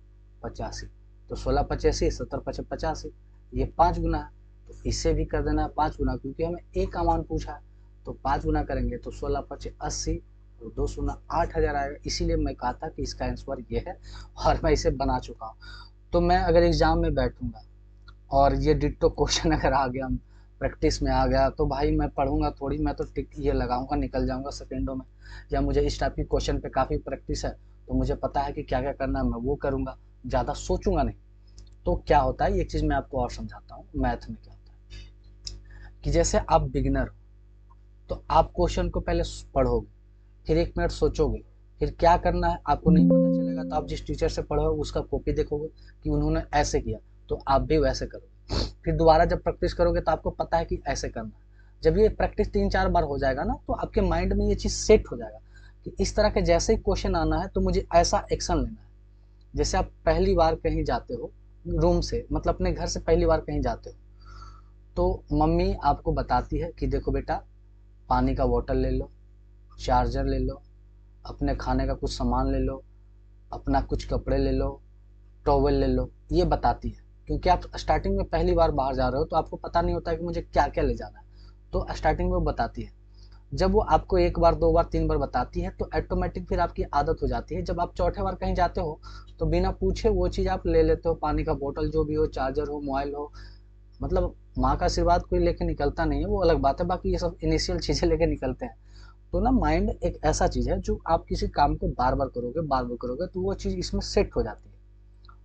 85, तो 16 85 70 5 85, ये 5 गुना है, तो इसे भी कर देना है 5 गुना, क्योंकि हमें ए का मान पूछा है। तो 5 गुना करेंगे तो 16 5 80 और 2 शून्य 8000 आएगा। इसीलिए मैं कहा था कि इसका आंसर ये है और मैं इसे बना चुका हूँ। तो मैं अगर एग्जाम में बैठूंगा और ये डिट्टो क्वेश्चन अगर आ गया, प्रैक्टिस में आ गया, तो भाई मैं पढ़ूंगा थोड़ी, मैं तो टिक ये लगाऊंगा निकल जाऊंगा सेकेंडों में। या मुझे इस टाइप की क्वेश्चन पे काफ़ी प्रैक्टिस है, तो मुझे पता है कि क्या क्या करना है, मैं वो करूंगा, ज़्यादा सोचूंगा नहीं। तो क्या होता है, एक चीज़ मैं आपको और समझाता हूँ मैथ में क्या होता है कि जैसे आप बिगिनर हो तो आप क्वेश्चन को पहले पढ़ोगे, फिर 1 मिनट सोचोगे, फिर क्या करना है आपको नहीं पता चलेगा, तो आप जिस टीचर से पढ़ो उसका कॉपी देखोगे कि उन्होंने ऐसे किया, तो आप भी वैसे करोगे। फिर दोबारा जब प्रैक्टिस करोगे तो आपको पता है कि ऐसे करना है, जब ये प्रैक्टिस 3-4 बार हो जाएगा ना, तो आपके माइंड में ये चीज़ सेट हो जाएगा कि इस तरह के जैसे ही क्वेश्चन आना है तो मुझे ऐसा एक्शन लेना है। जैसे आप पहली बार कहीं जाते हो रूम से, मतलब अपने घर से पहली बार कहीं जाते हो, तो मम्मी आपको बताती है कि देखो बेटा, पानी का बोतल ले लो, चार्जर ले लो, अपने खाने का कुछ सामान ले लो, अपना कुछ कपड़े ले लो, टॉवल ले लो, ये बताती है। क्योंकि आप स्टार्टिंग में पहली बार बाहर जा रहे हो तो आपको पता नहीं होता है कि मुझे क्या क्या ले जाना है, तो स्टार्टिंग में वो बताती है। जब वो आपको 1 बार 2 बार 3 बार बताती है तो ऑटोमेटिक फिर आपकी आदत हो जाती है। जब आप चौथे बार कहीं जाते हो तो बिना पूछे वो चीज़ आप ले लेते हो, पानी का बोतल जो भी हो, चार्जर हो, मोबाइल हो। मतलब माँ का आशीर्वाद कोई लेके निकलता नहीं है, वो अलग बात है, बाकी ये सब इनिशियल चीज़ें लेके निकलते हैं। तो ना माइंड एक ऐसा चीज़ है जो आप किसी काम को बार बार करोगे, बार बार करोगे, तो वो चीज़ इसमें सेट हो जाती है।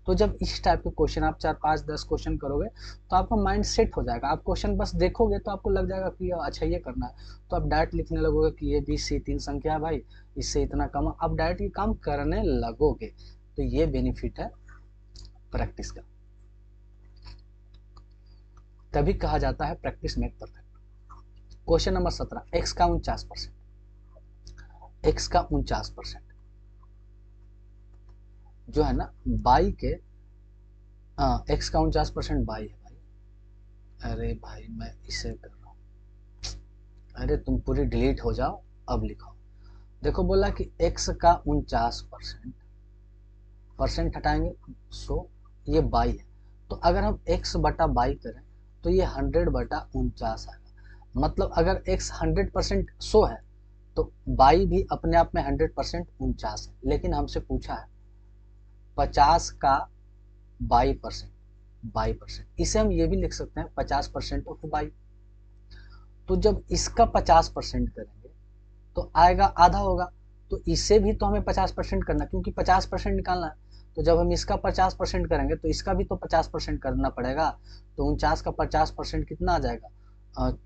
तो जब इस टाइप के क्वेश्चन आप 4 5 10 क्वेश्चन करोगे तो आपका माइंड सेट हो जाएगा। आप क्वेश्चन बस देखोगे तो आपको लग जाएगा कि अच्छा ये करना है, तो आप डायरेक्ट लिखने लगोगे कि ये 20 से 3 संख्या है भाई, इससे इतना कम, आप डायरेक्ट ये काम करने लगोगे। तो ये बेनिफिट है प्रैक्टिस का। तभी कहा जाता है practice make perfect. Question number 17, x का 49%। एक्स का 49% जो है ना बाई के, एक्स का 49% बाई है भाई। अरे भाई मैं इसे कर रहा हूँ, अरे तुम पूरी डिलीट हो जाओ, अब लिखो। देखो बोला कि x का 49%, परसेंट हटाएंगे 100, ये बाई है। तो अगर हम x बटा बाई करें तो ये 100/49 आएगा। मतलब अगर x 100% 100 है तो बाई भी अपने आप में 100% 49 है। लेकिन हमसे पूछा है 50 का 22%, 22%, इसे हम ये भी लिख सकते हैं 50% ऑफ बाई। तो जब इसका 50% करेंगे तो आएगा आधा होगा, तो इसे भी तो हमें 50% करना, क्योंकि 50% निकालना है। तो जब हम इसका 50% करेंगे तो इसका भी तो 50% करना पड़ेगा। तो 49 का 50% कितना आ जाएगा,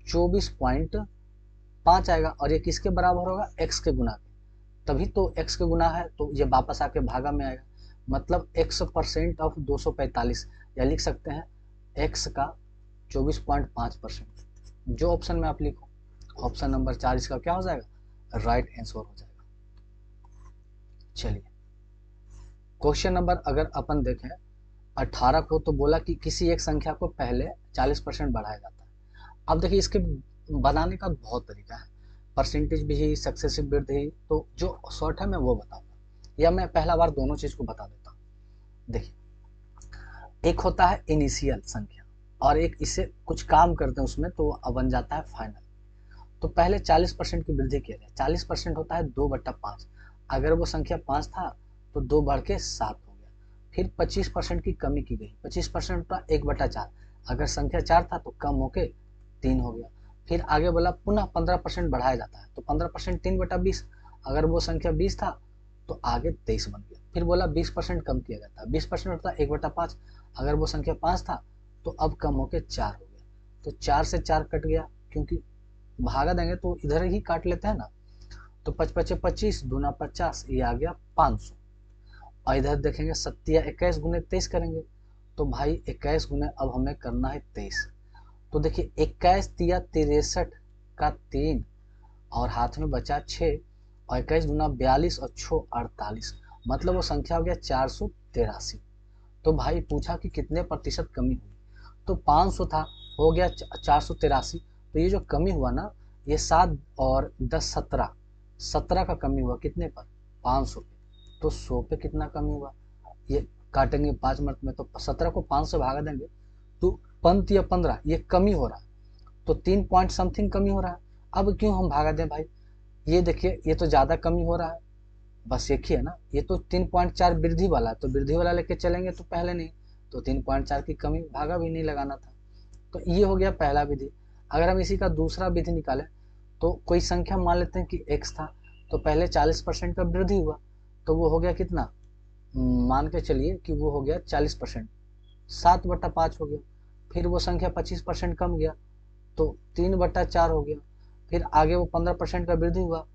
24.5 आएगा। और ये किसके बराबर होगा, एक्स के गुना के, तभी तो एक्स के गुना है तो ये वापस आके भागा में आएगा। मतलब x% ऑफ 245, या लिख सकते हैं x का 24.5%। जो ऑप्शन में आप लिखो, ऑप्शन नंबर 4 इसका क्या हो जाएगा, राइट आंसर हो जाएगा। चलिए क्वेश्चन नंबर अगर अपन देखें 18 को, तो बोला कि किसी एक संख्या को पहले 40% बढ़ाया जाता है। अब देखिए इसके बनाने का बहुत तरीका है, परसेंटेज भी ही, सक्सेसिव वृद्धि। तो जो शॉर्ट है मैं वो बताऊंगा, या मैं पहला बार दोनों चीज को बता देता हूँ। देखिए एक होता है इनिशियल संख्या, और एक इससे कुछ काम करते हैं उसमें तो बन जाता है फाइनल। तो पहले 40% की वृद्धि किया जाए। 40% होता है 2/5। अगर वो संख्या 5 था तो 2 बढ़ के 7 हो गया। फिर 25% की कमी की गई, 25% का 1/4। अगर संख्या 4 था तो कम होके 3 हो गया। फिर आगे बोला पुनः 15% बढ़ाया जाता है, तो 15% 3/20। अगर वो संख्या 20 था तो आगे 23 बन गया। फिर बोला 20% कम किया जाता है, 20% होता है 1/5। अगर वो संख्या 5 था तो अब कम होके 4 हो गया। तो 4 से 4 कट गया, क्योंकि भागा देंगे तो इधर ही काट लेते हैं ना। तो 5×5 = 25, दूना 50, ये आ गया 500। और इधर देखेंगे 21 गुने 23 करेंगे, तो भाई 21 गुने अब हमें करना है 23। तो देखिए 21 तिया 63 का 3, और हाथ में बचा 6, और 21 दूना 42 और 6 48, मतलब वो संख्या हो गया 483। तो भाई पूछा कि कितने प्रतिशत कमी हुई, तो 500 था, हो गया 483। तो ये जो कमी हुआ ना, ये 7 और 10 17, 17 का कमी हुआ कितने पर, 500 पे। तो 100 पे कितना कमी हुआ, ये काटेंगे 5 मिनट में, तो 17 को 5 से भागा देंगे तो 5 या 15, ये कमी हो रहा है। तो 3 पॉइंट समथिंग कमी हो रहा है। अब क्यों हम भागा दें भाई, ये देखिए ये तो ज़्यादा कमी हो रहा है, बस एक ही है ना। ये तो 3.4 वृद्धि वाला है, तो वृद्धि वाला लेके चलेंगे तो पहले नहीं, तो 3.4 की कमी, भागा भी नहीं लगाना था। तो ये हो गया पहला विधि। अगर हम इसी का दूसरा विधि निकालें, तो कोई संख्या मान लेते हैं कि x था, तो पहले 40% का वृद्धि हुआ, तो वो हो गया कितना, मान के चलिए कि वो हो गया 40%, 7/5 हो गया। फिर वो संख्या 25% कम गया, तो 3/4 हो गया। फिर आगे वो 15% का वृद्धि हुआ,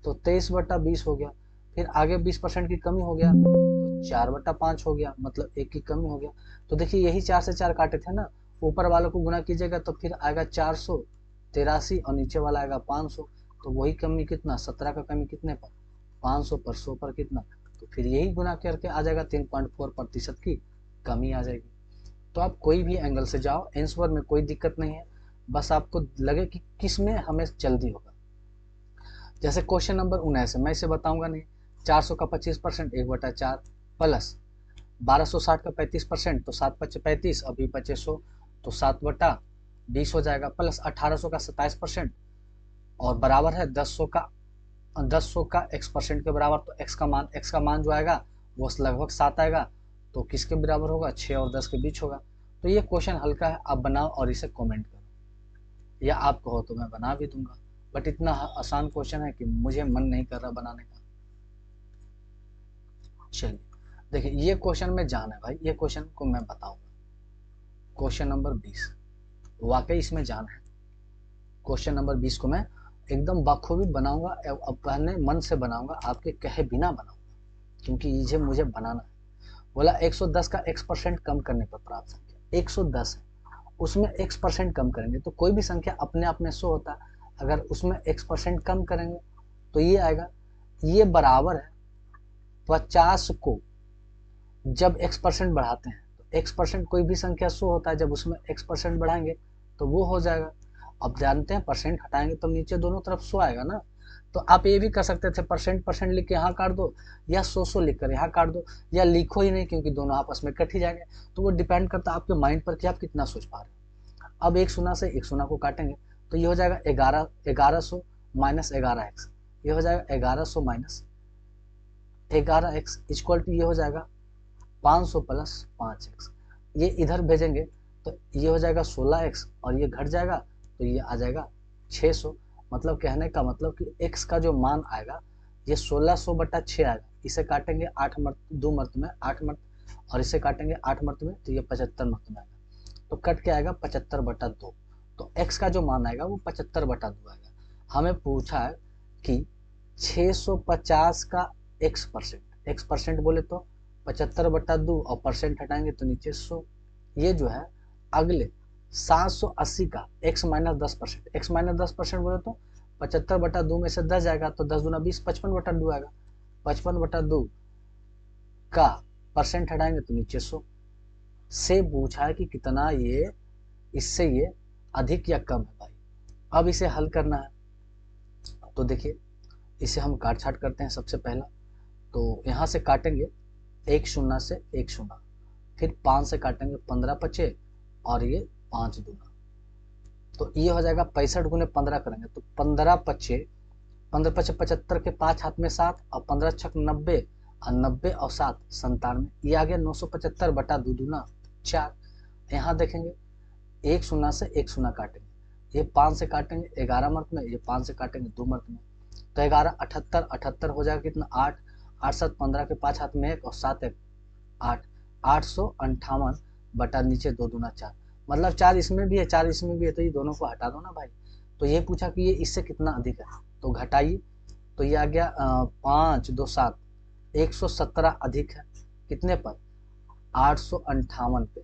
तो 23/20 हो गया। फिर आगे 20% की कमी हो गया, तो 4/5 हो गया, मतलब 1 की कमी हो गया। तो देखिए यही 4 से 4 काटे थे ना, ऊपर वालों को गुना कीजिएगा तो फिर आएगा 400 83 और नीचे वाला आएगा 500, तो वही कमी कितना 17 का कमी कितने पर 500 पर 100 पर कितना, तो फिर यही गुना करके आ जाएगा 3.4% की कमी आ जाएगी। तो आप कोई भी एंगल से जाओ, आंसर में कोई दिक्कत नहीं है, बस आपको लगे कि किस में हमें जल्दी होगा। जैसे क्वेश्चन नंबर 19 मैं इसे बताऊंगा नहीं। 400 का 25% 1/4 प्लस 1260 का 35%, तो 7 पचे 35, अभी बचे 100, तो 7/20 हो जाएगा, प्लस 1800 का 27% और बराबर है 1100 का x% के बराबर, तो x का मान जो आएगा वो लगभग 7 आएगा, तो किसके बराबर होगा 6 और 10 के बीच होगा। तो ये क्वेश्चन हल्का है, आप बनाओ और इसे कमेंट करो, या आप कहो तो मैं बना भी दूंगा, बट इतना आसान क्वेश्चन है कि मुझे मन नहीं कर रहा बनाने का। चलिए देखिए, ये क्वेश्चन में जान है भाई, ये क्वेश्चन को मैं बताऊंगा। क्वेश्चन नंबर 20 वाकई इसमें जान है। क्वेश्चन नंबर 20 को मैं एकदम बखूबी बनाऊंगा, अपने मन से बनाऊंगा, आपके कहे बिना बनाऊंगा, क्योंकि ये मुझे बनाना है। बोला 110 का x% कम करने पर प्राप्त संख्या 110 है, उसमें x% कम करेंगे तो कोई भी संख्या अपने आप में 100 होता है, अगर उसमें x% कम करेंगे तो ये आएगा, ये बराबर है 50 को जब x% बढ़ाते हैं, तो x% कोई भी संख्या 100 होता है, जब उसमें x% बढ़ाएंगे तो वो हो जाएगा। अब जानते हैं परसेंट हटाएंगे तो नीचे दोनों तरफ 100 आएगा ना, तो आप ये भी कर सकते थे परसेंट लिख के यहाँ काट दो, या 100 लिख कर यहाँ काट दो, या लिखो ही नहीं, क्योंकि दोनों आपस में कट ही जाएंगे। तो वो डिपेंड करता है आपके माइंड पर कि आप कितना सोच पा रहे हो। अब एक शून्य से एक शून्य को काटेंगे तो ये हो जाएगा 1100 माइनस 11x, ये हो जाएगा 1100 माइनस 11x इक्वल टू ये हो जाएगा 500 प्लस 5x। ये इधर भेजेंगे तो ये हो जाएगा 16x और ये घट जाएगा तो ये आ जाएगा 600। मतलब कहने का मतलब कि x का जो मान आएगा ये 1600/6 आएगा। इसे काटेंगे 8 2 मर्त में 8 मर्त, और इसे काटेंगे 8 मर्त में तो ये 75 मर्त में आएगा, तो कट के आएगा 75/2। तो x का जो मान आएगा वो 75/2 आएगा। हमें पूछा है कि 650 का x% बोले तो 75/2 और परसेंट हटाएंगे तो नीचे 100। ये जो है अगले 780 का x-10% बोले तो 75/2 में से 10 जाएगा तो 10 दूना 20, 55/2 आएगा। 55/2 का परसेंट हटाएंगे तो नीचे 100 से पूछा है कि कितना ये इससे ये अधिक या कम है भाई। अब इसे हल करना है तो देखिए, इसे हम काट छाट करते हैं। सबसे पहला तो यहाँ से काटेंगे 1 शून्य से 1 शून्य, फिर 5 से काटेंगे 15 पचे और ये 5 दूना, तो ये हो जाएगा 65 गुने 15 करेंगे तो 15 पचे 75 के 5 हाथ में 7 और 15 छक 90 और 90 और 7 97, ये आ गया 975/2 दूना 4। यहाँ देखेंगे 1 शून्य से 1 शून्य काटेंगे, ये 5 से काटेंगे 11 मर्त में, ये 5 से काटेंगे 2 मर्त में, तो 11 78 हो जाएगा कितना 8 8 7 15 के 5 हाथ में 1 और 7 1 8 858 नीचे 2 दूना 4, मतलब 4 इसमें भी है 4 इसमें भी है, तो ये दोनों को हटा दो ना भाई। तो ये पूछा कि ये इससे कितना अधिक है, तो घटाइए, तो ये आ गया 5 2 7 117 अधिक है कितने पर 858 पे,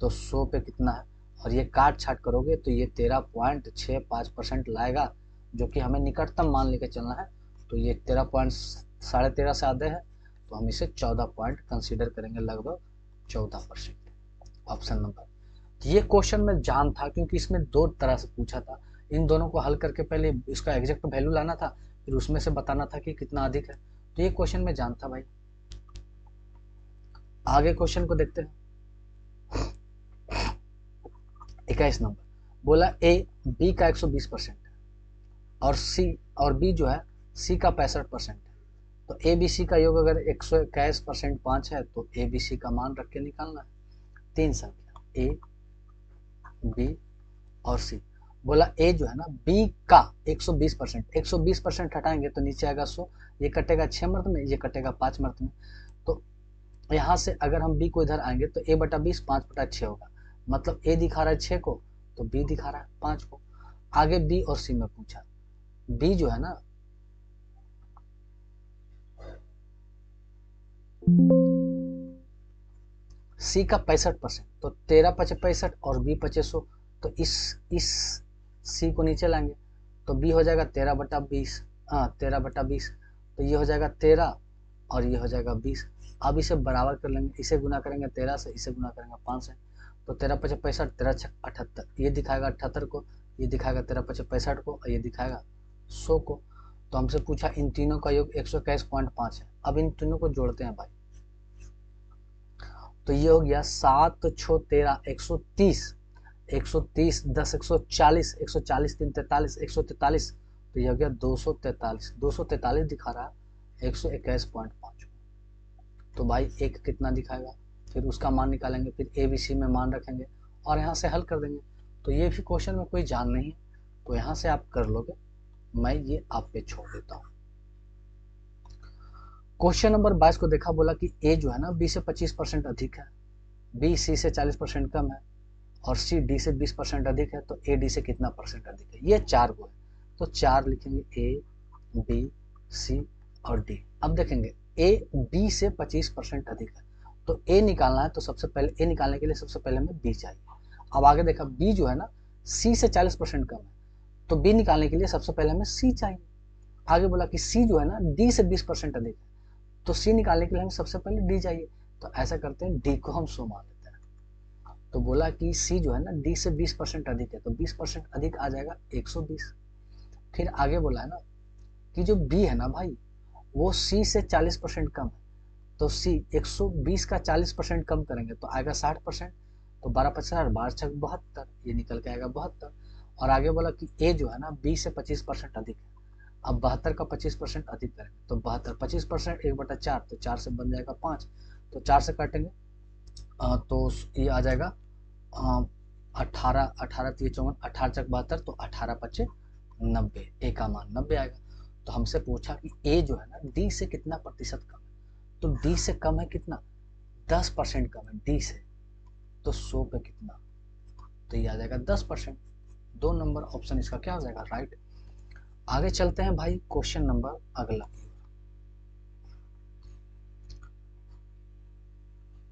तो 100 पे कितना है, और ये काट छाट करोगे तो ये 13.65% लाएगा, जो कि हमें निकटतम मान लेके चलना है। तो ये 13.13.5 से आधे है, तो हम इसे 14 पॉइंट कंसीडर करेंगे, लगभग 14%। Option number. ये क्वेश्चन में जान था क्योंकि इसमें दो तरह से पूछा था, इन दोनों को हल करके पहले इसका एग्जैक्ट वैल्यू लाना था, फिर उसमें से बताना था कि कितना अधिक है, तो ये क्वेश्चन में जान था भाई। आगे क्वेश्चन को देखते हैं। 21 नंबर बोला ए बी का 120% है और सी और बी जो है सी का 65% है, तो ए बी सी का योग अगर 121% 5 है तो ए बी सी का मान रख के निकालना है। तीन संख्या ए बी और सी। बोला ए जो है ना बी का 120% हटाएंगे तो नीचे आएगा 100, ये कटेगा 6 मर्त में, ये कटेगा 5 मर्त में, तो यहाँ से अगर हम बी को इधर आएंगे तो a बटा 20 5/6 होगा, मतलब a दिखा रहा है 6 को तो b दिखा रहा है 5 को। आगे b और c में पूछा, b जो है ना c का 65%, तो 13 पचे 65 और b पचे 100, तो इस सी को नीचे लाएंगे तो बी हो जाएगा 13/20, हाँ 13/20, तो ये हो जाएगा 13 और ये हो जाएगा 20। अब इसे बराबर कर लेंगे, इसे गुना करेंगे 13 से, इसे गुना करेंगे 5 से, तो 13×5 = 65, 13×6 = 78, ये दिखाएगा 78 को, ये दिखाएगा 13×5 = 65 को, और ये दिखाएगा 100 को। तो हमसे पूछा इन तीनों का योग 121.5 है। अब इन तीनों को जोड़ते हैं भाई, तो ये हो गया 7 6 13 130, 130 10 140, 140 3 43, 143, तो ये हो गया 243, 243 दिखा रहा है 121.5। तो भाई एक कितना दिखाएगा, फिर उसका मान निकालेंगे, फिर ए बी सी में मान रखेंगे और यहाँ से हल कर देंगे। तो ये भी क्वेश्चन में कोई जान नहीं है, तो यहाँ से आप कर लोगे, मैं ये आप पे छोड़ देता हूँ। क्वेश्चन नंबर 22 को देखा, बोला कि ए जो है ना बी से 25% अधिक है, बी सी से 40% कम है और सी डी से 20% अधिक है, तो ए डी से कितना परसेंट अधिक है। ये 4 को है, तो 4 लिखेंगे, ए बी सी और डी। अब देखेंगे ए बी से 25% अधिक है, तो ए निकालना है, तो सबसे पहले ए निकालने के लिए सबसे पहले हमें बी चाहिए। अब आगे देखा बी जो है ना सी से 40% कम है, तो बी निकालने के लिए सबसे पहले हमें सी चाहिए। आगे बोला कि सी जो है ना डी से 20% अधिक है, तो सी निकालने के लिए हमें सबसे पहले डी चाहिए। तो ऐसा करते हैं, डी को हम 100 मान लेते हैं। तो बोला कि सी जो है ना डी से 20% अधिक है, तो 20% अधिक आ जाएगा 120। फिर आगे बोला है ना कि जो बी है ना भाई वो सी से 40% कम है, तो सी 120 का 40% कम करेंगे तो आएगा 60%, तो 12×5 = 12×6 = 72, ये निकल के आएगा 72। और आगे बोला कि ए जो है ना बी से 25% अधिक है, अब 72 का 25% अधिक करेंगे, तो 72 25% 1/4, तो 4 से बन जाएगा 5, तो 4 से काटेंगे तो ये आ जाएगा 18, 18 3 54, 18×4 = 72, तो 18×5 = 90, ए का मान 90 आएगा। तो हमसे पूछा कि ए जो है ना डी से कितना प्रतिशत कम है, तो डी से कम है कितना, 10% कम है डी से, तो 100 पे कितना, तो ये आ जाएगा 10%। 2 नंबर ऑप्शन इसका क्या हो जाएगा, राइट। आगे चलते हैं भाई, क्वेश्चन नंबर अगला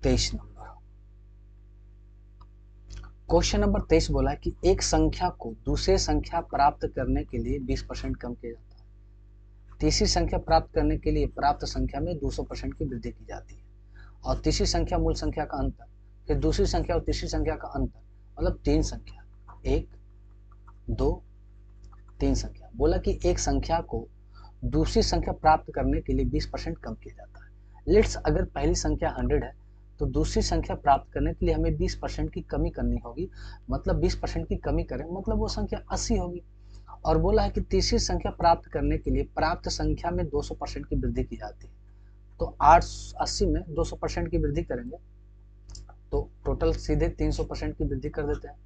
23 नंबर। क्वेश्चन नंबर 23 बोला है कि एक संख्या को दूसरे संख्या प्राप्त करने के लिए 20% कम किया जाता है, तीसरी संख्या प्राप्त करने के लिए प्राप्त संख्या में 200% की वृद्धि की जाती है, और तीसरी संख्या मूल संख्या का अंतर, फिर दूसरी संख्या और तीसरी संख्या का अंतर, मतलब 3 संख्या, 1 2 3 संख्या। बोला कि एक संख्या को दूसरी संख्या प्राप्त करने के लिए 20% कम किया जाता है। लेट्स अगर पहली संख्या 100 है तो दूसरी संख्या प्राप्त करने के लिए हमें 20% की कमी करनी होगी, मतलब 20% की कमी करें मतलब वो संख्या 80 होगी। और बोला है कि तीसरी संख्या प्राप्त करने के लिए प्राप्त संख्या में 200% की वृद्धि की जाती है, तो 80 में 200% की वृद्धि करेंगे तो टोटल सीधे 300% की वृद्धि कर देते हैं,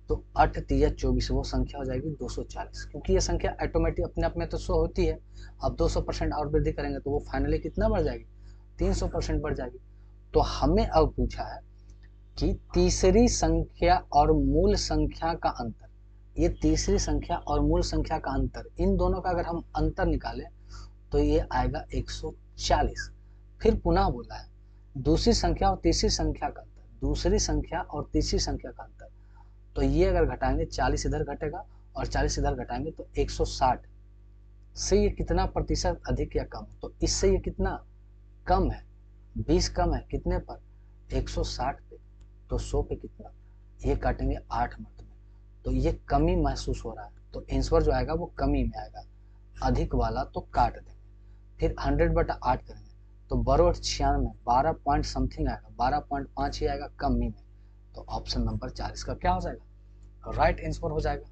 तो 8 3 24, वो संख्या हो जाएगी 240, क्योंकि ये संख्या ऑटोमेटिक अपने आप में तो 100 होती है। अब 200% और वृद्धि करेंगे तो वो फाइनली कितना बढ़ जाएगी, 300% बढ़ जाएगी। तो हमें अब पूछा है कि तीसरी संख्या और मूल संख्या का अंतर, ये तीसरी संख्या और मूल संख्या का अंतर, इन दोनों का अगर हम अंतर निकालें तो ये आएगा 140। फिर पुनः बोला है दूसरी संख्या और तीसरी संख्या का अंतर, दूसरी संख्या और तीसरी संख्या का अंतर, तो ये अगर घटाएंगे 40 इधर घटेगा और 40 इधर घटाएंगे तो 160 से ये कितना प्रतिशत अधिक या कम, तो इससे ये कितना कम है, 20 कम है कितने पर, 160 पे, तो 100 पे कितना, ये काटेंगे 8 मत में, तो ये कमी महसूस हो रहा है, तो आंसर जो आएगा वो कमी में आएगा, अधिक वाला तो काट देंगे। फिर 100/8 करेंगे तो 12/96, 12 पॉइंट समथिंग आएगा, 12.5 ही आएगा कमी में, तो ऑप्शन नंबर 4 इसका क्या हो जाएगा, राइट आंसर हो जाएगा।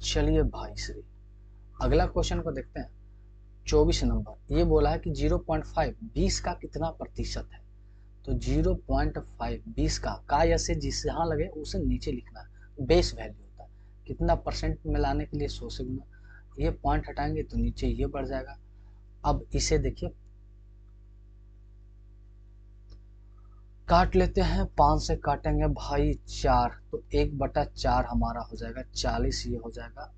चलिए भाई श्री अगला क्वेश्चन को देखते हैं, 24 नंबर। ये बोला है कि 0.5 20 का कितना प्रतिशत है, तो 0.5 20 का या से जिस जहां लगे उसे नीचे लिखना है, बेस वैल्यू होता है, कितना परसेंट में लाने के लिए 100 से गुना, ये पॉइंट हटाएंगे तो नीचे ये बढ़ जाएगा। अब इसे देखिए काट लेते हैं, 5 से काटेंगे भाई 4, तो 1/4 हमारा हो जाएगा 40, ये हो जाएगा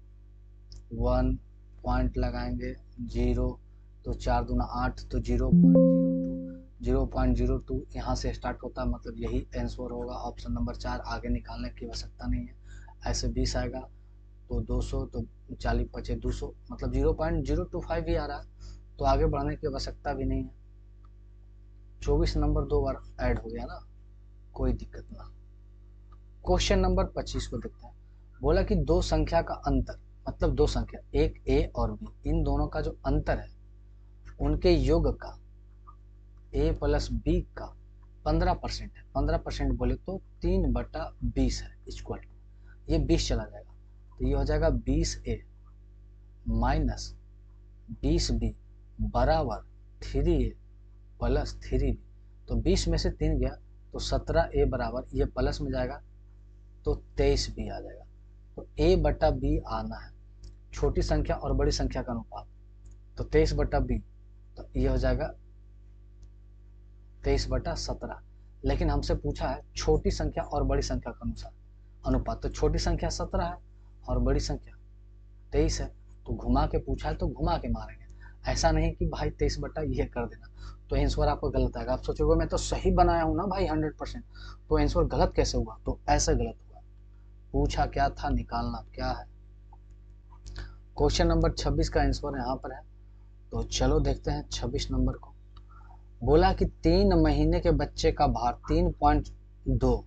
1 पॉइंट लगाएंगे 0, तो 4 दूना 8, तो 0.02 यहाँ से स्टार्ट होता है, मतलब यही आंसर होगा ऑप्शन नंबर 4, आगे निकालने की आवश्यकता नहीं है, ऐसे 20 आएगा तो 200, तो 40 पचे 200, मतलब 0.025 ही आ रहा है, तो आगे बढ़ने की आवश्यकता भी नहीं है। 24 नंबर 2 बार ऐड हो गया ना, कोई दिक्कत ना। क्वेश्चन नंबर 25 को देखते हैं। बोला कि दो संख्या का अंतर, मतलब दो संख्या एक ए और बी, इन दोनों का जो अंतर है उनके योग का ए प्लस बी का 15% है। 15% बोले तो 3/20 है, इक्वल टू ये 20 चला जाएगा, तो ये हो जाएगा 20A माइनस 20B बराबर 3A प्लस 3B। तो 20 में से 3 गया तो 17A बराबर, ये प्लस में जाएगा तो 23B आ जाएगा। तो A/B आना है, छोटी संख्या और बड़ी संख्या का अनुपात, तो 23/B, तो ये हो जाएगा 23/17। लेकिन हमसे पूछा है छोटी संख्या और बड़ी संख्या का अनुपात, तो छोटी संख्या 17 है और बड़ी संख्या 23 है, तो घुमा के पूछा है तो घुमा के मारेंगे। ऐसा नहीं कि भाई 23 ये कर देना, तो आंसर आपको गलत आएगा। आप सोचोगे मैं तो सही बनाया हूँ ना भाई 100%, तो आंसर गलत कैसे हुआ? तो ऐसे गलत हुआ, पूछा क्या था, निकालना क्या है। क्वेश्चन नंबर 26 का आंसर यहाँ पर है, तो चलो देखते हैं 26 नंबर को। बोला कि 3 महीने के बच्चे का भार 3.2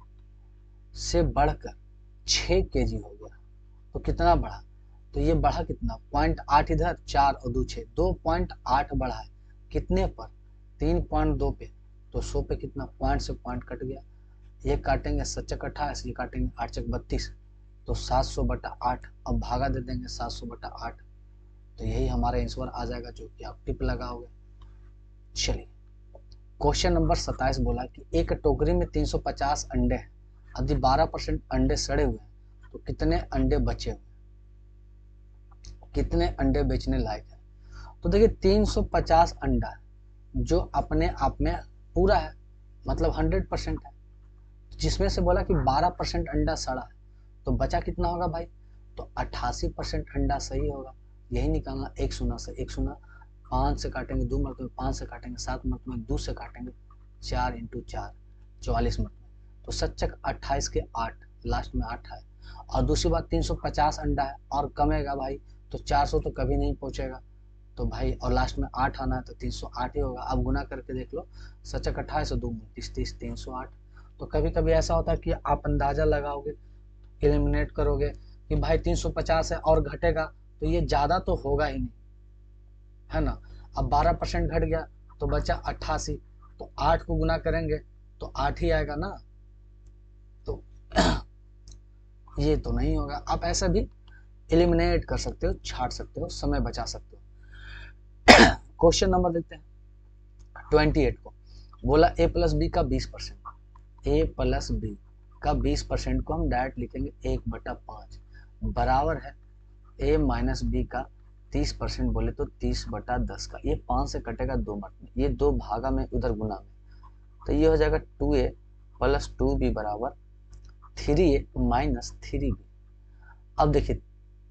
से बढ़कर 6 kg हो गया, तो कितना बढ़ा? तो ये बढ़ा कितना, 0.8 इधर, 4 और 2 6, 2.8 बढ़ा है कितने पर, 3.2 पे, तो 100 पे कितना, पॉइंट से पॉइंट कट गया, ये काटेंगे 7×8, ये काटेंगे 8×32, तो 700/8। अब भागा दे देंगे 700/8, तो यही हमारा आंसर आ जाएगा, जो कि आप टिप लगाओगे। चलिए क्वेश्चन नंबर 27 बोला कि एक टोकरी में 350 अंडे हैं, यदि 12% अंडे सड़े हुए हैं तो कितने अंडे बचे हुए, कितने अंडे बेचने लायक है? तो देखिए 350 अंडा जो अपने आप में पूरा है, मतलब 100% है, जिसमें से बोला कि 12% अंडा सड़ा है, तो बचा कितना होगा भाई? तो 88% अंडा सही होगा, यही निकालना। एक शून्य से एक शून्य, 5 से काटेंगे 2 मरतबे, 5 से काटेंगे 7 मरतबे, 2 से काटेंगे 4 × 4 44 मरतबे, तो 7×8 के 8, लास्ट में 8 है। और दूसरी बात 350 अंडा है और कमेगा भाई, तो 400 तो कभी नहीं पहुंचेगा, तो भाई और लास्ट में 8 आना है, तो 308 ही होगा। अब गुना करके देख लो, 7×28 2 30 308। तो कभी कभी ऐसा होता है कि आप अंदाजा लगाओगे, एलिमिनेट करोगे कि भाई 350 है और घटेगा, तो ये ज्यादा तो होगा ही नहीं, है ना। अब 12% घट गया तो बचा 88, तो 8 को गुना करेंगे तो 8 ही आएगा ना, तो ये तो नहीं होगा। आप ऐसा भी एलिमिनेट कर सकते हो, छाट सकते हो, समय बचा सकते हो। क्वेश्चन नंबर देखते हैं 28 को। बोला a प्लस बी का 20%, a प्लस बी का 20% को हम डायरेक्ट लिखेंगे 1/5 बराबर है a माइनस बी का 30%, बोले तो 30/10 का, ये 5 से कटेगा 2 मत में, ये 2 भागा में उधर गुना में, तो ये हो जाएगा 2a प्लस 2b बराबर 3a माइनस 3b। अब देखिए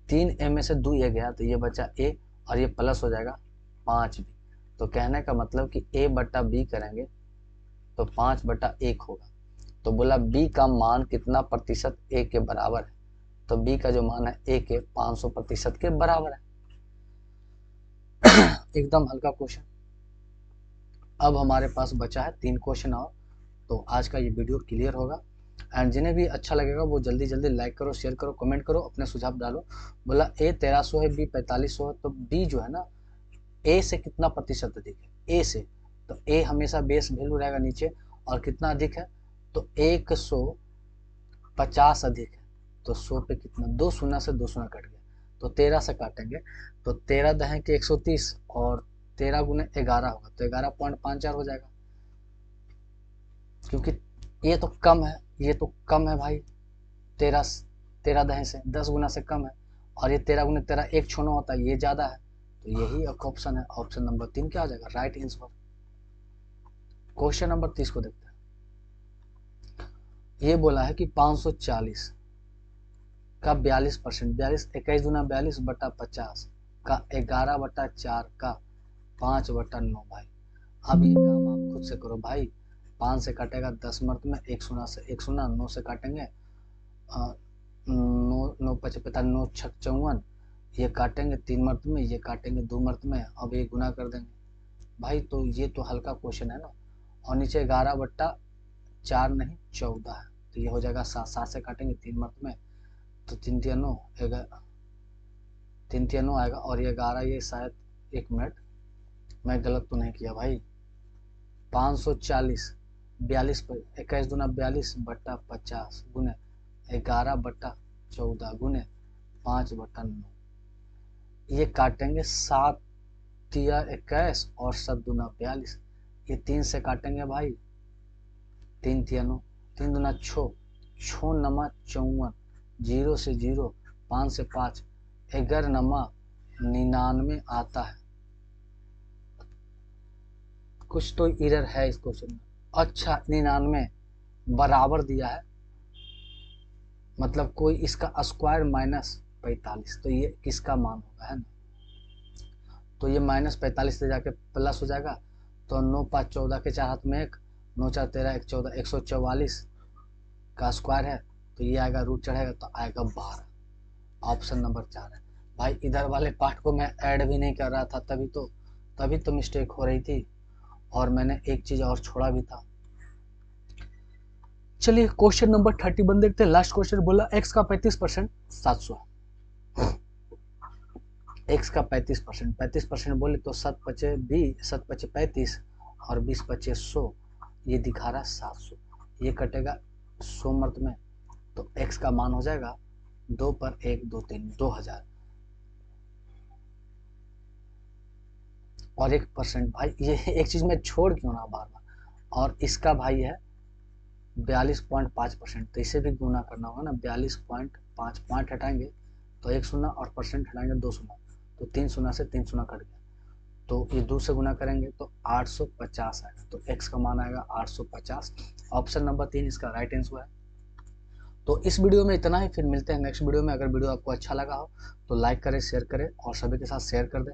3a में से 2a गया तो ये बचा a, और ये प्लस हो जाएगा 5b, तो कहने का मतलब कि a/b करेंगे तो 5/1 होगा। तो बोला b का मान कितना प्रतिशत a के बराबर है, तो b का जो मान है a के 500% के बराबर है। एकदम हल्का क्वेश्चन। अब हमारे पास बचा है 3 क्वेश्चन और, तो आज का ये वीडियो क्लियर होगा। एंड जिन्हें भी अच्छा लगेगा वो जल्दी जल्दी लाइक करो, शेयर करो, कमेंट करो, अपने सुझाव डालो। बोला a 1300 है, b 4500 है, तो b जो है ना a से कितना प्रतिशत अधिक है, a से, तो a हमेशा बेस वैल्यू रहेगा नीचे, और कितना अधिक है, तो 150 अधिक है, तो 100 पे कितना, 2 शून्य से 2 शून्य कट गया, तो 13 से काटेंगे, तो 13 दहें के 130, और 13 गुने 11 होगा, तो 11.54 हो जाएगा, क्योंकि ये तो कम है, ये तो कम है भाई, 13 13 दहें से 10 गुना से कम है, और ये 13 गुने 13 एक छोना होता है, ये ज्यादा है, तो यही ऑप्शन है, ऑप्शन नंबर 3 क्या हो जाएगा, राइट आंसर। क्वेश्चन नंबर 30 को देखते हैं। ये बोला है कि 540 का 42%, 42 21 दूना 42/50 का 11/4 का 5/9 भाई। अब ये काम आप खुद से करो भाई, 5 से काटेगा 10 मर्द में, 1 शून्य से 1 शून्य, 9 से काटेंगे 9 5 45 9 6 54, ये काटेंगे 3 मर्त में, ये काटेंगे 2 मर्त में, अब ये गुना कर देंगे भाई। तो ये तो हल्का क्वेश्चन है ना। और नीचे 11/4 नहीं 14 है, तो ये हो जाएगा 7, 7 से काटेंगे 3 मर्त में, तो 3 3 9 3 3 9 आएगा। और ये 11, ये शायद 1 मिनट मैं गलत तो नहीं किया भाई, 540, 42 पर 21 दूना 42/50 गुने 11/14 गुने 5/9, ये काटेंगे 7 तिया 21 और 7 दूना 42, ये 3 से काटेंगे भाई, 3 तिया 9, 3 दूना 6, 6 नमा 54, 0 से 0, 5 से 5, 11 नमा 99 आता है। कुछ तो एरर है इस क्वेश्चन में। अच्छा 99 बराबर दिया है, मतलब कोई इसका स्क्वायर -45, तो ये किसका मान होगा, है ना। तो ये -45 से जाके प्लस हो जाएगा, तो 9 5 14 के 4 हाथ में 1, 9 4 13 1 14, 144 का स्क्वायर है, तो ये आएगा रूट चढ़ेगा तो आएगा 12। ऑप्शन नंबर 4 है भाई। इधर वाले पार्ट को मैं ऐड भी नहीं कर रहा था, तभी तो मिस्टेक हो रही थी, और मैंने एक चीज और छोड़ा भी था। चलिए क्वेश्चन नंबर 31 देखते हैं। लास्ट क्वेश्चन बोला x का 35% 700, x का 35% बोले तो 7 5 20, 7 5 35 और 20 5 100, ये दिखा रहा 700, ये कटेगा 100 मर्त में, तो x का मान हो जाएगा 2 पर 1 2 3 2000 और 1%। भाई ये एक चीज मैं छोड़ क्यों ना बार बार। और इसका भाई है 42.5%, तो इसे भी गुना करना होगा ना। 42.5 पॉइंट हटाएंगे तो 1 शून्य और परसेंट हटाएंगे 2 शून्य, तो 3 शून्य से 3 शून्य कट गया, तो ये 2 से गुना करेंगे तो 850 आएगा, तो x का मान आएगा 850। ऑप्शन नंबर 3 इसका राइट आंसर है। तो इस वीडियो में इतना ही, फिर मिलते हैं नेक्स्ट वीडियो में। अगर वीडियो आपको अच्छा लगा हो तो लाइक करें, शेयर करें और सभी के साथ शेयर कर दें।